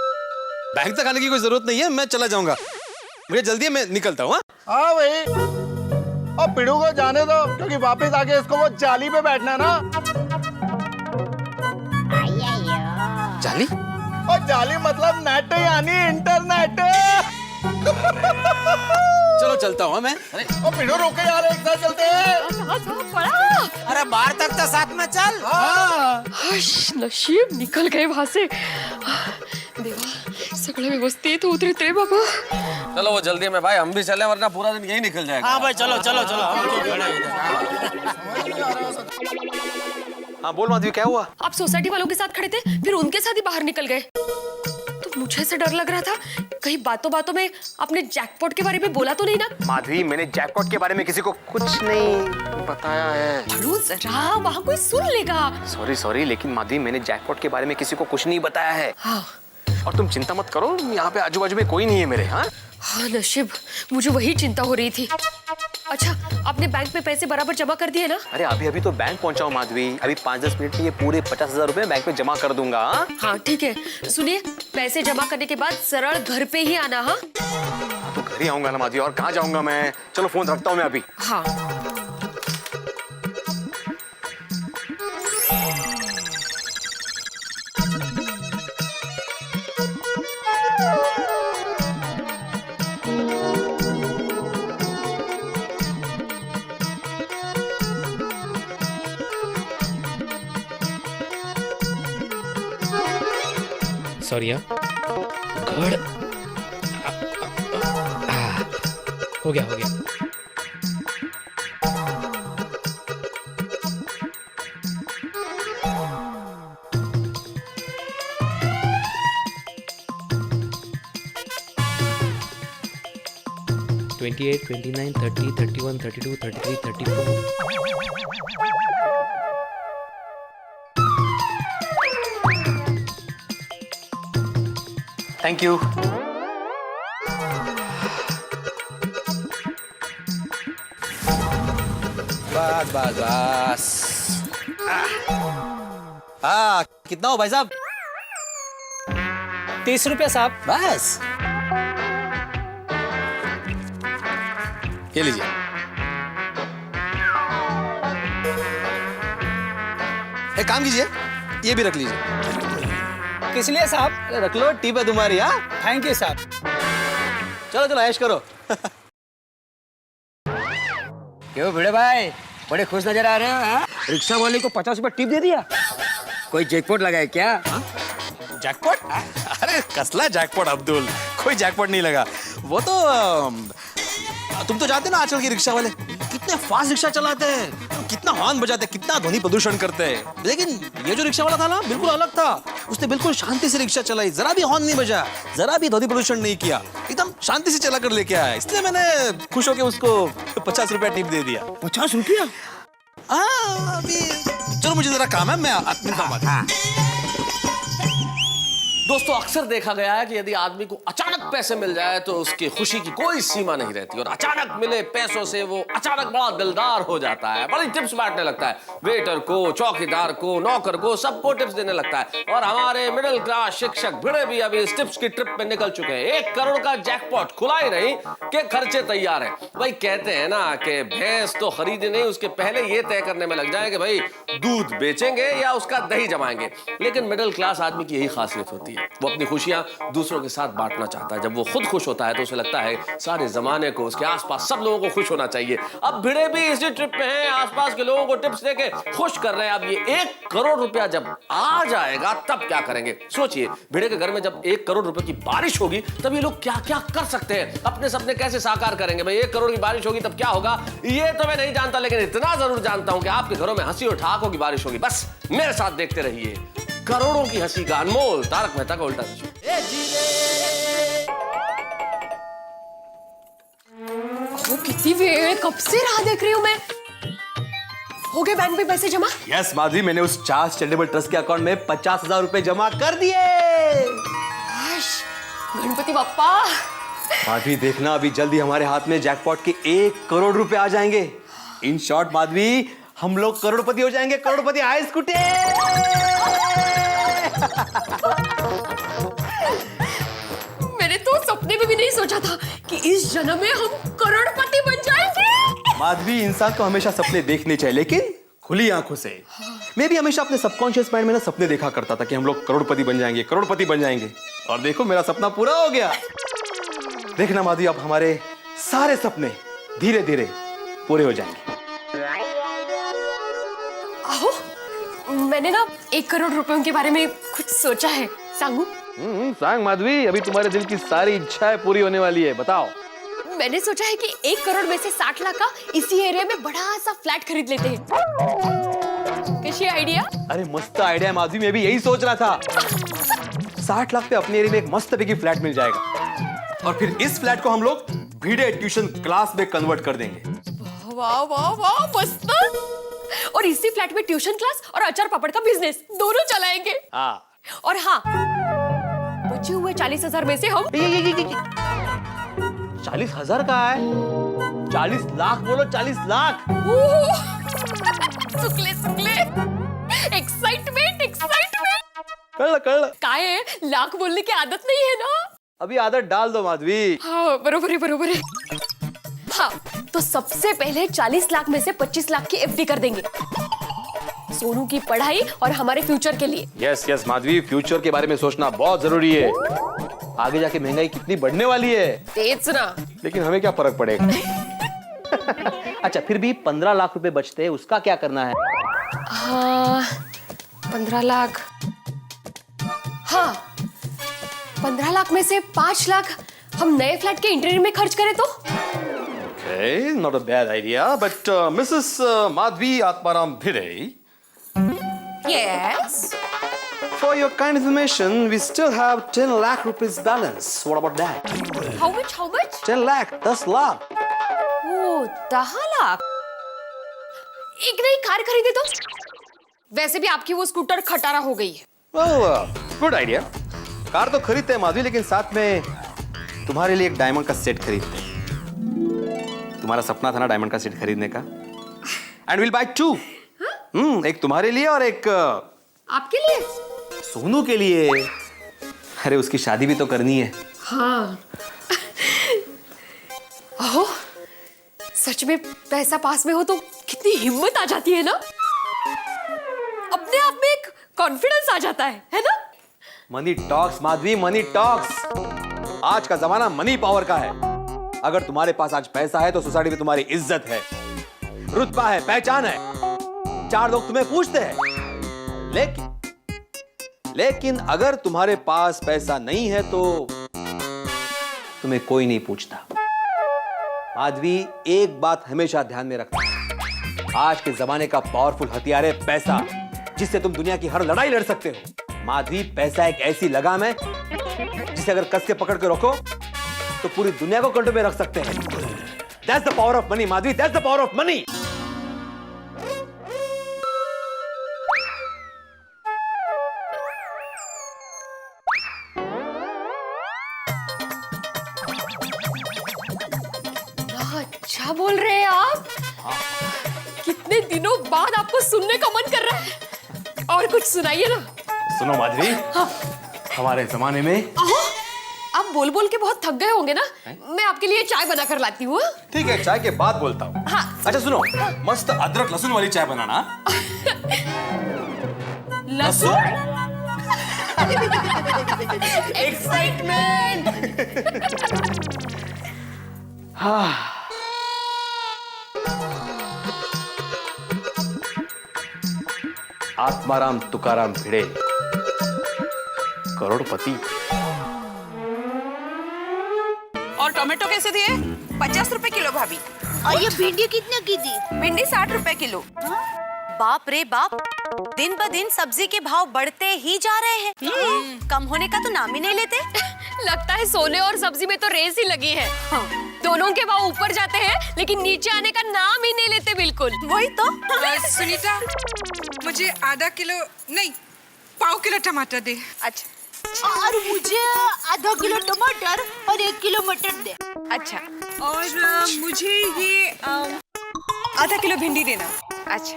बैंक तक आने की कोई जरूरत नहीं है, मैं चला जाऊंगा, मुझे जल्दी है, मैं निकलता हूँ। हाँ भाई, अब पिड़ू को जाने दो, क्योंकि वापस आके इसको वो जाली पे बैठना है ना। जाली? और जाली मतलब नेट यानी इंटरनेट। चलो चलता हूँ मैं। और पिड़ू रोके यार, एक साथ चलते हैं। अरे बाहर तक तो साथ में चल। हश, नशीब निकल गए वहां से। देवा सगळे व्यवस्थित उतरत रे बाबा। चलो वो जल्दी में भाई, हम भी चले वरना पूरा दिन यही निकल जाएगा। हाँ भाई चलो चलो चलो, हम तो खड़े हैं। हाँ बोल माधवी, क्या हुआ? आप सोसाइटी वालों के साथ खड़े थे, फिर उनके साथ ही बाहर निकल गए, तो मुझे ऐसे डर लग रहा था कहीं बातों बातों में आपने जैकपॉट के बारे में बोला तो नहीं ना? माधवी, मैंने जैकपॉट के बारे में किसी को कुछ नहीं बताया है। पढ़ो जरा, वहाँ कोई सुन लेगा। सॉरी सॉरी, लेकिन माधवी मैंने जैकपॉट के बारे में किसी को कुछ नहीं बताया है। हाँ और तुम चिंता मत करो, यहाँ पे आजू बाजू में कोई नहीं है मेरे। हाँ हाँ नशीब, मुझे वही चिंता हो रही थी। अच्छा, आपने बैंक में पैसे बराबर जमा कर दिए ना? अरे अभी अभी तो बैंक पहुंचा हूँ माधवी, अभी 5-10 मिनट में ये पूरे 50,000 रुपए बैंक में जमा कर दूंगा। हाँ ठीक है, सुनिए, पैसे जमा करने के बाद सरल घर पे ही आना। हाँ तो घर ही आऊंगा ना माधवी, और कहाँ जाऊंगा मैं? चलो फोन रखता हूँ मैं अभी। हाँ। सॉरी हाँ, गड़ हो गया हो गया। 28, 29, 30, 31, 32, 33, 34. Thank you. बस बस बस। हाँ, कितना हो भाई साहब? 30 रुपया साहब। बस ये लीजिए। एक काम कीजिए, ये भी रख लीजिए। किस लिए साहब? अरे रख लो, टिप है तुम्हारी। हाँ, थैंक यू साहब। चलो चलो ऐश करो। क्यों भिड़े भाई, बड़े खुश नजर आ रहे हो? हाँ? रिक्शा वाले को 50 रुपए टिप दे दिया। कोई जैकपॉट लगाए क्या? जैकपॉट? अरे कसला जैकपॉट अब्दुल, कोई जैकपॉट नहीं लगा। वो तो तुम तो जानते ना आजकल के रिक्शा वाले कितने फास्ट रिक्शा चलाते हैं, कितना हॉर्न बजाते हैं, कितना ध्वनि प्रदूषण करते हैं। लेकिन ये जो रिक्शा वाला था ना, बिल्कुल अलग था। उसने बिल्कुल शांति से रिक्शा चलाई, जरा भी हॉर्न नहीं बजा, जरा भी ध्वनि प्रदूषण नहीं किया, एकदम शांति से चला कर लेके आया। इसलिए मैंने खुश होकर उसको 50 रुपया टिप दे दिया। 50 रुपया? हाँ, अभी चलो मुझे जरा काम है, मैं मिलता हूँ। दोस्तों, अक्सर देखा गया है कि यदि आदमी को अचानक पैसे मिल जाए तो उसकी खुशी की कोई सीमा नहीं रहती, और अचानक मिले पैसों से वो अचानक बड़ा दिलदार हो जाता है, बड़ी टिप्स बांटने लगता है, वेटर को, चौकीदार को, नौकर को, सबको टिप्स देने लगता है। और हमारे मिडिल क्लास शिक्षक भिड़े भी अभी इस टिप्स की ट्रिप पे निकल चुके हैं। 1 करोड़ का जैकपॉट खुला ही नहीं कि खर्चे तैयार हैं। भाई कहते हैं ना कि भैंस तो खरीदी नहीं, उसके पहले ये तय करने में लग जाए कि भाई दूध बेचेंगे या उसका दही जमाएंगे। लेकिन मिडिल क्लास आदमी की यही खासियत होती है, वो अपनी खुशियां दूसरों के साथ बांटना चाहता है। जब वो खुद खुश होता है तो उसे लगता है सारे जमाने को, उसके आसपास सब लोगों को खुश होना चाहिए। अब भिड़े भी इसी ट्रिप पे हैं, आसपास के लोगों को टिप्स देके खुश कर रहे हैं। अब ये 1 करोड़ रुपया जब आ जाएगा तब क्या करेंगे? सोचिए, भिड़े के घर में जब 1 करोड़ रुपए की बारिश होगी तब ये लोग क्या क्या कर सकते हैं, अपने सपने कैसे साकार करेंगे। भाई 1 करोड़ की बारिश होगी तब क्या होगा ये तो मैं नहीं जानता, लेकिन इतना जरूर जानता हूं कि आपके घरों में हंसी और ठहाकों की बारिश होगी। बस मेरे साथ देखते रहिए करोड़ों की हंसी का अनमोल तारक मेहता का उल्टा शो। कितनी वेळ, कब से राह देख रही हूँ मैं। हो गए बैंक में पैसे जमा? यस माधवी, मैंने उस चार्ल्स चैरिटेबल ट्रस्ट के अकाउंट में 50,000 रुपए जमा कर दिए। गणपति बप्पा। माधवी देखना, अभी जल्दी हमारे हाथ में जैकपॉट के 1 करोड़ रुपए आ जाएंगे। इन शॉर्ट माधवी, हम लोग करोड़पति हो जाएंगे। करोड़पति हाय स्कूटे। मैंने तो सपने में भी नहीं सोचा था कि इस जन्म में हम करोड़पति बन जाएंगे। माधवी, इंसान को हमेशा सपने देखने चाहिए, लेकिन खुली आंखों से। मैं भी हमेशा अपने सबकॉन्शियस माइंड में ना सपने देखा करता था कि हम लोग करोड़पति बन जाएंगे, करोड़पति बन जाएंगे। और देखो, मेरा सपना पूरा हो गया। देखना माधवी, अब हमारे सारे सपने धीरे धीरे पूरे हो जाएंगे। आओ, मैंने ना 1 करोड़ रुपयों के बारे में कुछ सोचा है, सांगू? सांग माधवी, अभी तुम्हारे दिल की सारी इच्छाएं पूरी होने वाली है, बताओ। मैंने सोचा है कि 1 करोड़ में से 60 लाख का इसी एरिया में बड़ा सा फ्लैट खरीद लेते हैं। कैसी आइडिया? अरे मस्त आइडिया है माधवी, मैं भी यही सोच रहा था। 60 लाख पे अपने एरिया में एक मस्त पैकी फ्लैट मिल जाएगा, और फिर इस फ्लैट को हम लोग भिड़े ट्यूशन क्लास में कन्वर्ट कर देंगे। वाह वाह वाह, मस्त। और इसी फ्लैट में ट्यूशन क्लास और अचार पापड़ का बिजनेस दोनों चलाएंगे। हाँ। और हाँ, बचे हुए 40,000 में से हम 40,000 का है? 40 लाख बोलो, 40 लाख। सुकले सुकले, एक्साइटमेंट एक्साइटमेंट। कळ काय है, लाख बोलने की आदत नहीं है ना। अभी आदत डाल दो माधवी। हाँ, बरोबर है बरोबर है। हाँ, तो सबसे पहले 40 लाख में से 25 लाख की एफडी कर देंगे, सोनू की पढ़ाई और हमारे फ्यूचर के लिए। यस यस माधवी, फ्यूचर के बारे में सोचना बहुत जरूरी है। आगे जाके महंगाई कितनी बढ़ने वाली है। तेज ना, लेकिन हमें क्या फर्क पड़ेगा। अच्छा, फिर भी 15 लाख रुपए बचते हैं, उसका क्या करना है? हाँ, 15 लाख। हाँ, 15 लाख में से 5 लाख हम नए फ्लैट के इंटीरियर में खर्च करें तो? Okay, not a bad idea, but Mrs. Madhvi Atmaram Bhide. Yes. For your kind information, we still have 10 lakh rupees balance. What about that? How much? 10 lakh, 10 lakh. ओह 10 लाख। एक नई कार खरीदे तो? वैसे भी आपकी वो स्कूटर खटारा हो गई है। Good idea. कार तो खरीदते हैं माधवी, लेकिन साथ में तुम्हारे लिए एक डायमंड का सेट खरीदते हैं। तुम्हारा सपना था ना डायमंड का सेट खरीदने का। And will buy 2। एक तुम्हारे लिए और एक आपके लिए? सोनू के लिए। अरे उसकी शादी भी तो करनी है। हाँ। ओह, सच में पैसा पास में हो तो कितनी हिम्मत आ जाती है ना, अपने आप में एक कॉन्फिडेंस आ जाता है ना? Money talks Madhavi, money talks. आज का जमाना मनी पावर का है। अगर तुम्हारे पास आज पैसा है तो सोसाइटी में तुम्हारी इज्जत है, रुतबा है, पहचान है, 4 लोग तुम्हें पूछते हैं। लेकिन अगर तुम्हारे पास पैसा नहीं है तो तुम्हें कोई नहीं पूछता। माधवी, एक बात हमेशा ध्यान में रखना, आज के जमाने का पावरफुल हथियार है पैसा, जिससे तुम दुनिया की हर लड़ाई लड़ सकते हो। माधवी, पैसा एक ऐसी लगाम है जिसे अगर कस के पकड़ के रखो तो पूरी दुनिया को कंट्रोल में रख सकते हैं। That's the power of money, Madhavi, that's the power of money। अच्छा बोल रहे हैं आप। कितने दिनों बाद आपको सुनने का मन कर रहा है, और कुछ सुनाइए ना। सुनो माधवी, हमारे जमाने में आप बोल बोल के बहुत थक गए होंगे ना, मैं आपके लिए चाय बना कर लाती हूँ। ठीक है, चाय के बाद बोलता हूँ। हाँ। अच्छा सुनो, मस्त अदरक लहसुन वाली चाय बनाना। लहसुन? एक्साइटमेंट। हाँ। आत्माराम तुकाराम भिड़े, करोड़पति। और टोमेटो कैसे दिए? 50 रुपए किलो भाभी। और ये भिंडी कितने की दी? भिंडी 60 रुपए किलो। बाप रे बाप, दिन ब दिन सब्जी के भाव बढ़ते ही जा रहे हैं। कम होने का तो नाम ही नहीं लेते। लगता है सोने और सब्जी में तो रेस ही लगी है। दोनों के भाव ऊपर जाते हैं लेकिन नीचे आने का नाम ही नहीं लेते बिल्कुल। वही तो। सुनीता, मुझे आधा किलो नहीं, पाव किलो टमाटर दे। अच्छा। और मुझे आधा किलो टमाटर और 1 किलो मटर दे। अच्छा। और मुझे ये आधा किलो भिंडी देना। अच्छा।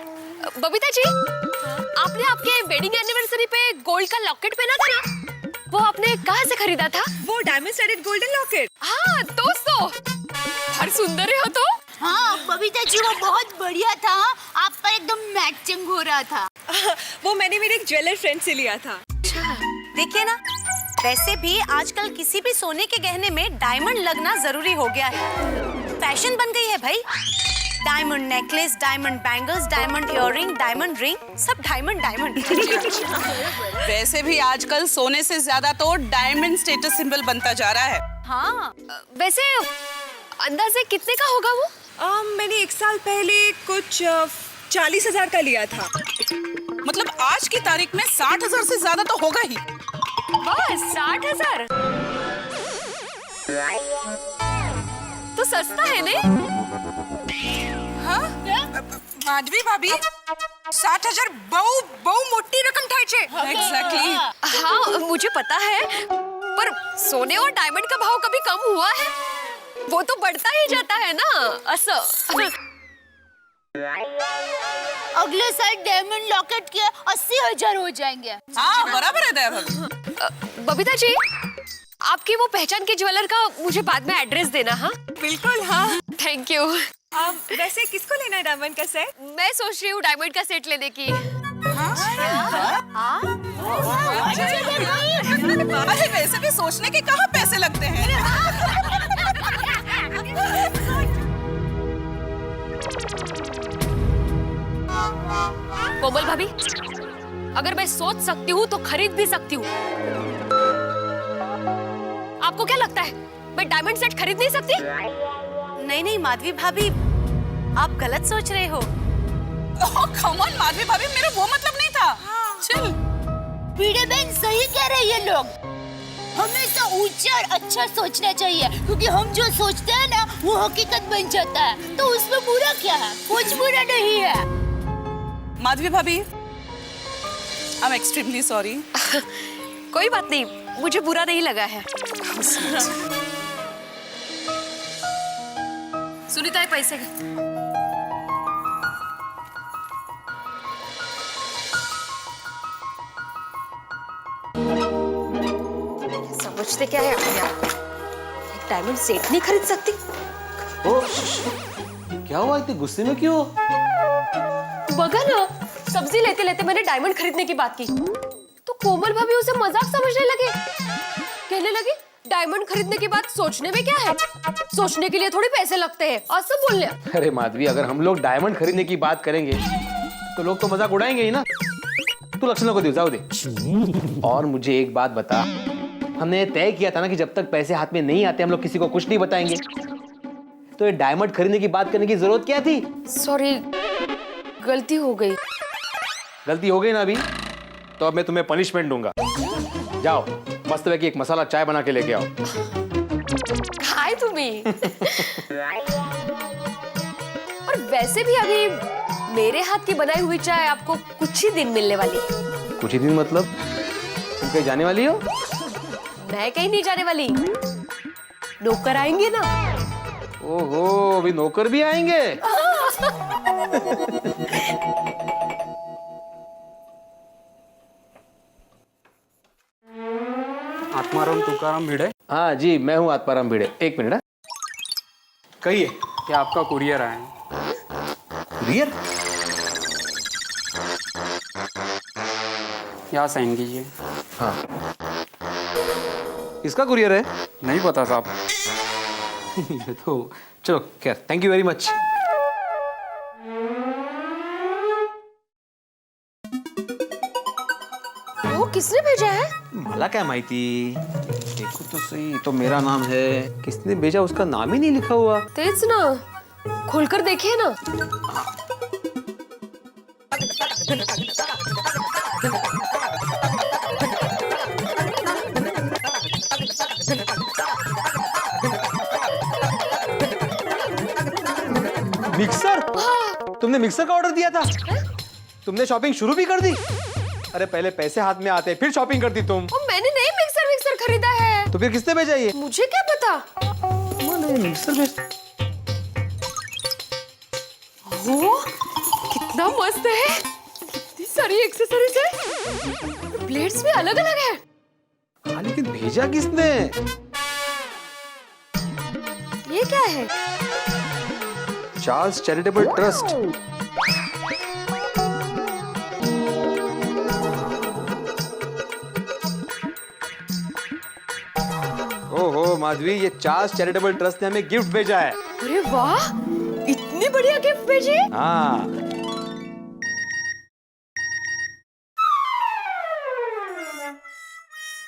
बबीता जी, आपने आपके वेडिंग एनिवर्सरी पे गोल्ड का लॉकेट पहना था ना, वो आपने कहाँ से खरीदा था? वो डायमंड स्टडेड गोल्डन लॉकेट। हाँ दोस्तों, हर सुंदर हो तो। हाँ बबीता जी, वो बहुत बढ़िया था। आप पर एकदम मैचिंग हो रहा था। वो मैंने मेरे एक ज्वेलर फ्रेंड से लिया था। देखिए ना, वैसे भी आजकल किसी भी सोने के गहने में डायमंड लगना जरूरी हो गया है। फैशन बन गई है भाई। Diamond necklace, diamond bangles, diamond earring, diamond ring, सब डायमंड डायमंड। वैसे भी आजकल सोने से ज्यादा तो डायमंड स्टेटस सिंबल बनता जा रहा है। हाँ, वैसे अंदाजे कितने का होगा वो? मैंने 1 साल पहले कुछ 40,000 का लिया था। मतलब आज की तारीख में 60,000 से ज्यादा तो होगा ही। बस 60,000 तो सस्ता है नहीं? हाँ? माधवी भाभी, 60,000 बहु मोटी रकम था छे। Exactly। हाँ मुझे पता है, पर सोने और डायमंड का भाव कभी कम हुआ है? वो तो बढ़ता ही जाता है ना। असं अगले साल डायमंड लॉकेट के 80,000 हो जाएंगे। हाँ बराबर है दया भाभी। बबीता जी, आपकी वो पहचान के ज्वेलर का मुझे बाद में एड्रेस देना। हाँ बिल्कुल। हाँ थैंक यू। वैसे किसको लेना है डायमंड का सेट? मैं सोच रही हूँ डायमंड का सेट लेने की। अरे वैसे भी सोचने के कहाँ पैसे लगते हैं। कोमल भाभी, अगर मैं सोच सकती हूँ तो खरीद भी सकती हूँ। आपको क्या लगता है, मैं डायमंड सेट खरीद नहीं सकती? नहीं नहीं माधवी भाभी, आप गलत सोच रहे हो। कम ऑन माधवी भाभी, मेरा वो मतलब नहीं था। चल। भिड़े बहन, सही कह रहे ये लोग। हमेशा ऊंचा और अच्छा सोचना चाहिए, क्योंकि हम जो सोचते हैं ना वो हकीकत बन जाता है। तो उसमें बुरा क्या है? कुछ बुरा नहीं है। माधवी भाभी, आई एम एक्सट्रीमली सॉरी। कोई बात नहीं, मुझे बुरा नहीं लगा है। सुनीता, ये पैसे समझते क्या है अपने आप को? एक डायमंड सेट नहीं खरीद सकती? ओ, क्या हुआ, इतने गुस्से में क्यों? बगा ना, सब्जी लेते लेते मैंने डायमंड खरीदने की बात की तो कोमल भाभी उसे मजाक समझने लगे। कहने लगी डायमंड खरीदने की बात सोचने में क्या है, सोचने के लिए थोड़ी पैसे लगते हैं, और सब बोलने। अरे माधवी, अगर हम लोग डायमंड खरीदने की बात करेंगे तो लोग तो मजाक उड़ाएंगे ही ना। तू लक्षणों को दे, जाओ दे। और मुझे एक बात बता, हमने तय किया था ना कि जब तक पैसे हाथ में नहीं आते हम लोग किसी को कुछ नहीं बताएंगे। तो ये डायमंड खरीदने की बात करने की जरूरत क्या थी? सॉरी, गलती हो गई। गलती हो गई ना अभी, तो अब मैं तुम्हें पनिशमेंट दूंगा। जाओ, मस्त है कि एक मसाला चाय बना के लेके आओ। हाय तुम्हें। और वैसे भी अभी मेरे हाथ की बनाई हुई चाय आपको कुछ ही दिन मिलने वाली है। कुछ ही दिन मतलब? तुम कहीं जाने वाली हो? मैं कहीं नहीं जाने वाली, नौकर आएंगे ना। ओहो, अभी नौकर भी आएंगे? आत्माराम तुकाराम भिड़े? हाँ जी, मैं हूँ आत्माराम भिड़े। एक मिनट, कहिए। क्या आपका कुरियर आया है? कुरियर? यहाँ साइन कीजिए। हाँ। किसका कुरियर है? नहीं पता साहब। तो चलो, खैर, थैंक यू वेरी मच। वो किसने भेजा है? मला क्या माहिती, देखो तो सही। तो मेरा नाम है, किसने भेजा उसका नाम ही नहीं लिखा हुआ। तेज ना, खोलकर देखिए ना। मिक्सर? तुमने मिक्सर का ऑर्डर दिया था? तुमने शॉपिंग शुरू भी कर दी? अरे पहले पैसे हाथ में आते फिर शॉपिंग करती तुम। मैंने नहीं मिक्सर खरीदा है। तो फिर किसने भेजा ये? मुझे क्या पता। मिक्सर भेज। वो कितना मस्त है, कितनी सारी एक्सेसरीज है, ब्लेड्स भी अलग अलग है। हाँ, लेकिन भेजा किसने? ये क्या है? Charles charitable trust. ओहो माधवी, ये चार्ल्स चैरिटेबल ट्रस्ट ने हमें गिफ्ट भेजा है। अरे वाह, इतनी बढ़िया गिफ्ट भेजी। हाँ।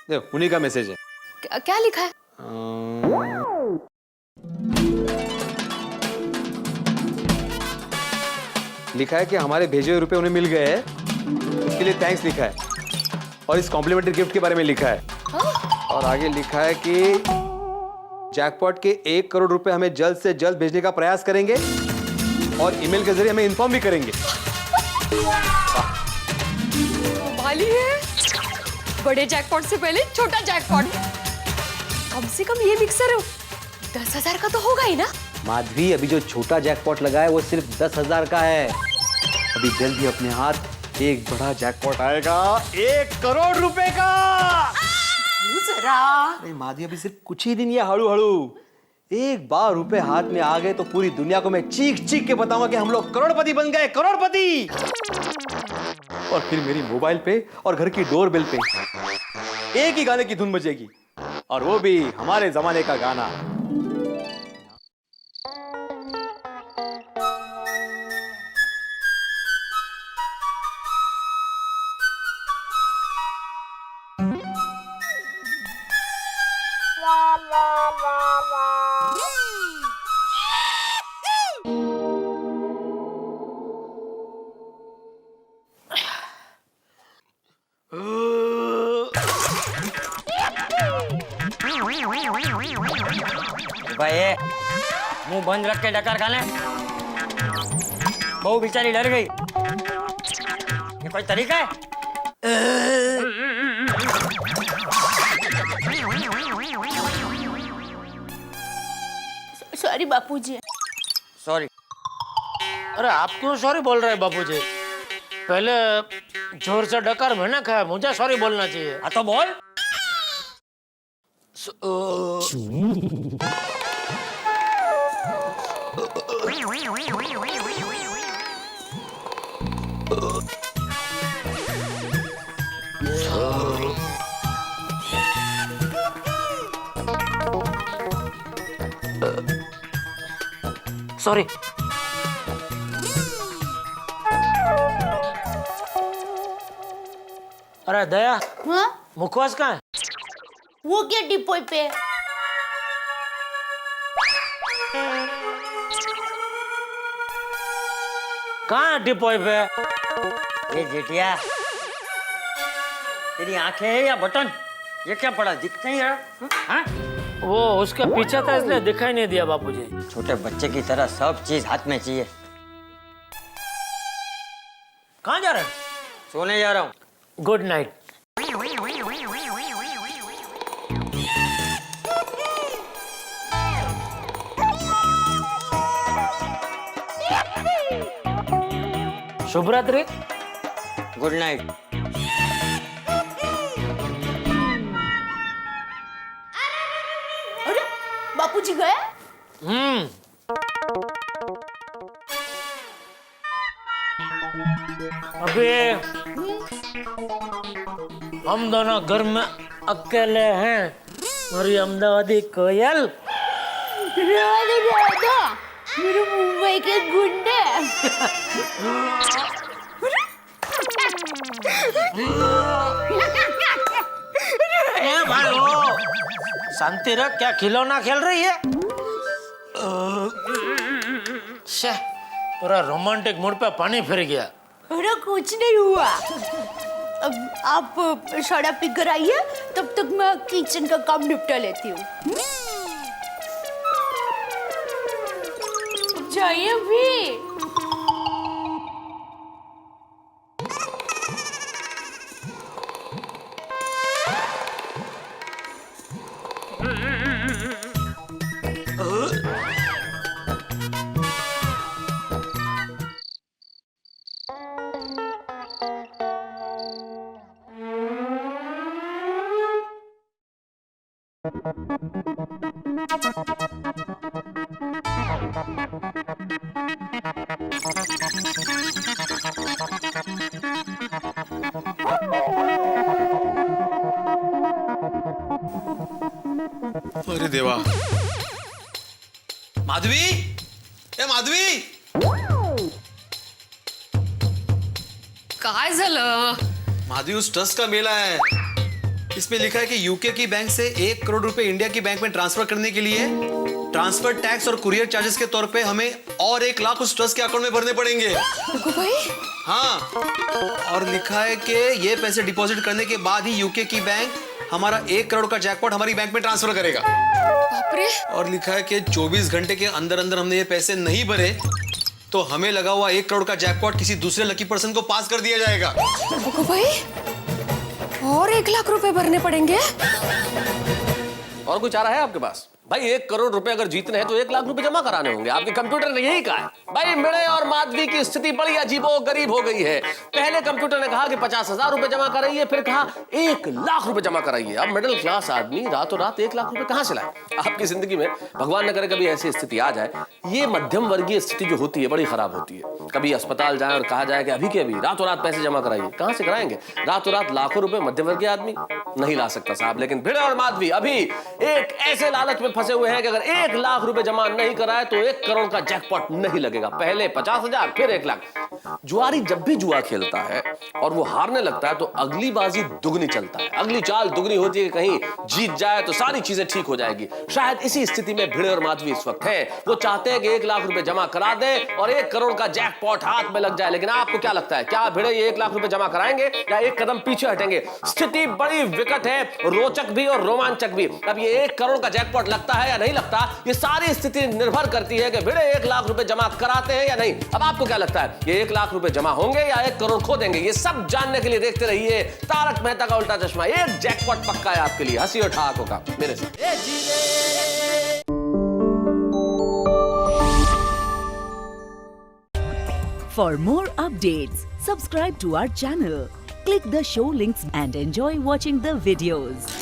देखो, उन्हीं का मैसेज है। क्या लिखा है? लिखा है कि हमारे भेजे हुए रुपए उन्हें मिल गए हैं, उसके लिए थैंक्स लिखा है। और इस कॉम्प्लीमेंट्री गिफ्ट के बारे में लिखा है। और आगे लिखा है कि जैकपॉट के 1 करोड़ रुपए हमें जल्द से जल्द भेजने का प्रयास करेंगे और ईमेल के जरिए हमें इन्फॉर्म भी करेंगे। भाली है, बड़े जैकपॉट से पहले छोटा जैकपॉट। कम से कम ये मिक्सर 10,000 का तो होगा ही ना। माधवी, अभी जो छोटा जैकपॉट लगा है वो सिर्फ 10,000 का है। अभी जल्द ही अपने हाथ एक बड़ा जैकपॉट आएगा 1 करोड़ रुपए का। जरा। अरे माधवी, अभी सिर्फ कुछ ही दिन, ये हड़ू हड़ू। एक बार रुपए हाथ में आ गए तो पूरी दुनिया को मैं चीख चीख के बताऊंगा कि हम लोग करोड़पति बन गए, करोड़पति। और फिर मेरी मोबाइल पे और घर की डोरबेल पे एक ही गाने की धुन बजेगी, और वो भी हमारे जमाने का गाना। भाई मुंह बंद रख के डकार खा ले। बहू बेचारी डर गई। ये कोई तरीका है? सॉरी बापूजी। सॉरी। अरे आप क्यों सॉरी बोल रहे हैं बापूजी? पहले जोर से डकार मैंने खाया, मुझे सॉरी बोलना चाहिए। हाँ तो बोल। सॉरी। अरे दया, हाँ? मुखवास कहाँ है? वो क्या डिपोई पे? कहाँ है डिपोई पे? ये जेठिया, तेरी आंखें हैं या बटन? ये क्या पड़ा, दिख नहीं रहा? हाँ? वो उसके पीछे था इसलिए दिखाई नहीं दिया बापूजी। छोटे बच्चे की तरह सब चीज हाथ में चाहिए। कहाँ जा रहे हैं? सोने जा रहा हूँ। Good night. शुभ रात्रि। Good night. अरे बापूजी गए? अभी हम दोनों घर में अकेले हैं। मेरी अहमदाबादी कोयल। राधा, मेरे मुंबई के गुंडे। भालो, शांति रख। क्या खिलौना खेल रही है? पूरा रोमांटिक मूड पे पानी फिर गया। अरे कुछ नहीं हुआ। अब आप सोडा पी कर आइए, तब तक मैं किचन का काम निपटा लेती हूँ। जाइए भी। अरे देवा, माधवी, ए माधवी, काय झालं? माधवी, उस ट्रस्ट का मेला है। इसमें लिखा है कि यूके की बैंक से 1 करोड़ रुपए इंडिया की बैंक में ट्रांसफर करने के लिए ट्रांसफर टैक्स और कुरियर चार्जेस के तौर पे हमें और 1 लाख उस ट्रस्ट के अकाउंट में भरने पड़ेंगे। भाई? हाँ, और लिखा है कि ये पैसे डिपॉजिट करने के बाद ही यूके की बैंक हमारा 1 करोड़ का जैकपॉट हमारी बैंक में ट्रांसफर करेगा। बाप रे। और लिखा है कि 24 घंटे के अंदर अंदर हमने ये पैसे नहीं भरे तो हमें लगा हुआ 1 करोड़ का जैकपॉट किसी दूसरे लकी पर्सन को पास कर दिया जाएगा। भाई, और 1 लाख रुपए भरने पड़ेंगे? और कोई चारा है आपके पास? भाई 1 करोड़ रुपए अगर जीतने हैं तो 1 लाख रुपए जमा कराने होंगे। आपके कंप्यूटर ने यही कहा है। भाई मिड़े और माधवी की स्थिति बड़ी अजीबो गरीब हो गई है। पहले कंप्यूटर ने कहा कि 50,000 रुपए जमा कराइए, फिर कहा 1 लाख रुपए जमा कराइए। अब मिडिल क्लास आदमी रातों रात 1 लाख रुपए कहां से लाए? आपकी जिंदगी में भगवान न करे कभी ऐसी स्थिति आ जाए। ये मध्यम वर्गीय स्थिति जो होती है बड़ी खराब होती है। कभी अस्पताल जाए और कहा जाए कि अभी के अभी रातों रात पैसे जमा कराइए, कहां से कराएंगे? रातों रात लाखों रुपए मध्यम वर्गीय आदमी नहीं ला सकता साहब। लेकिन भिड़े और माधवी अभी एक ऐसे लालच में फंसे हुए हैं कि अगर 1 लाख रुपए जमा नहीं कराए तो 1 करोड़ का जैकपॉट नहीं लगेगा। पहले 50,000, फिर 1 लाख। जुआरी जब भी जुआ खेलता है और वो हारने लगता है तो अगली बाजी दुगनी चलता है, अगली चाल दुगनी होती है कि कहीं जीत जाए तो सारी चीजें ठीक हो जाएगी। शायद इसी स्थिति में भिड़े और माधवी इस वक्त है। वो चाहते हैं कि 1 लाख रुपए जमा करा दे और 1 करोड़ का जैकपॉट हाथ में लग जाए। लेकिन आपको क्या लगता है, क्या भिड़े ये 1 लाख रुपए जमा कराएंगे या एक कदम पीछे हटेंगे? स्थिति बड़ी विकट है, रोचक भी और रोमांचक भी। अब ये 1 करोड़ का जैकपॉट लगता लगता है या नहीं लगता, ये सारी स्थिति निर्भर करती है कि भिड़े 1 लाख रुपए जमा कराते हैं या नहीं। अब आपको क्या लगता है, ये 1 लाख रुपए जमा होंगे या 1 करोड़ खो देंगे? ये सब जानने के लिए देखते रहिए तारक मेहता का उल्टा चश्मा। एक जैकपॉट पक्का है आपके लिए, हंसी और ठहाकों का मेरे से। For more updates, subscribe to our channel, click the show links and enjoy watching the videos.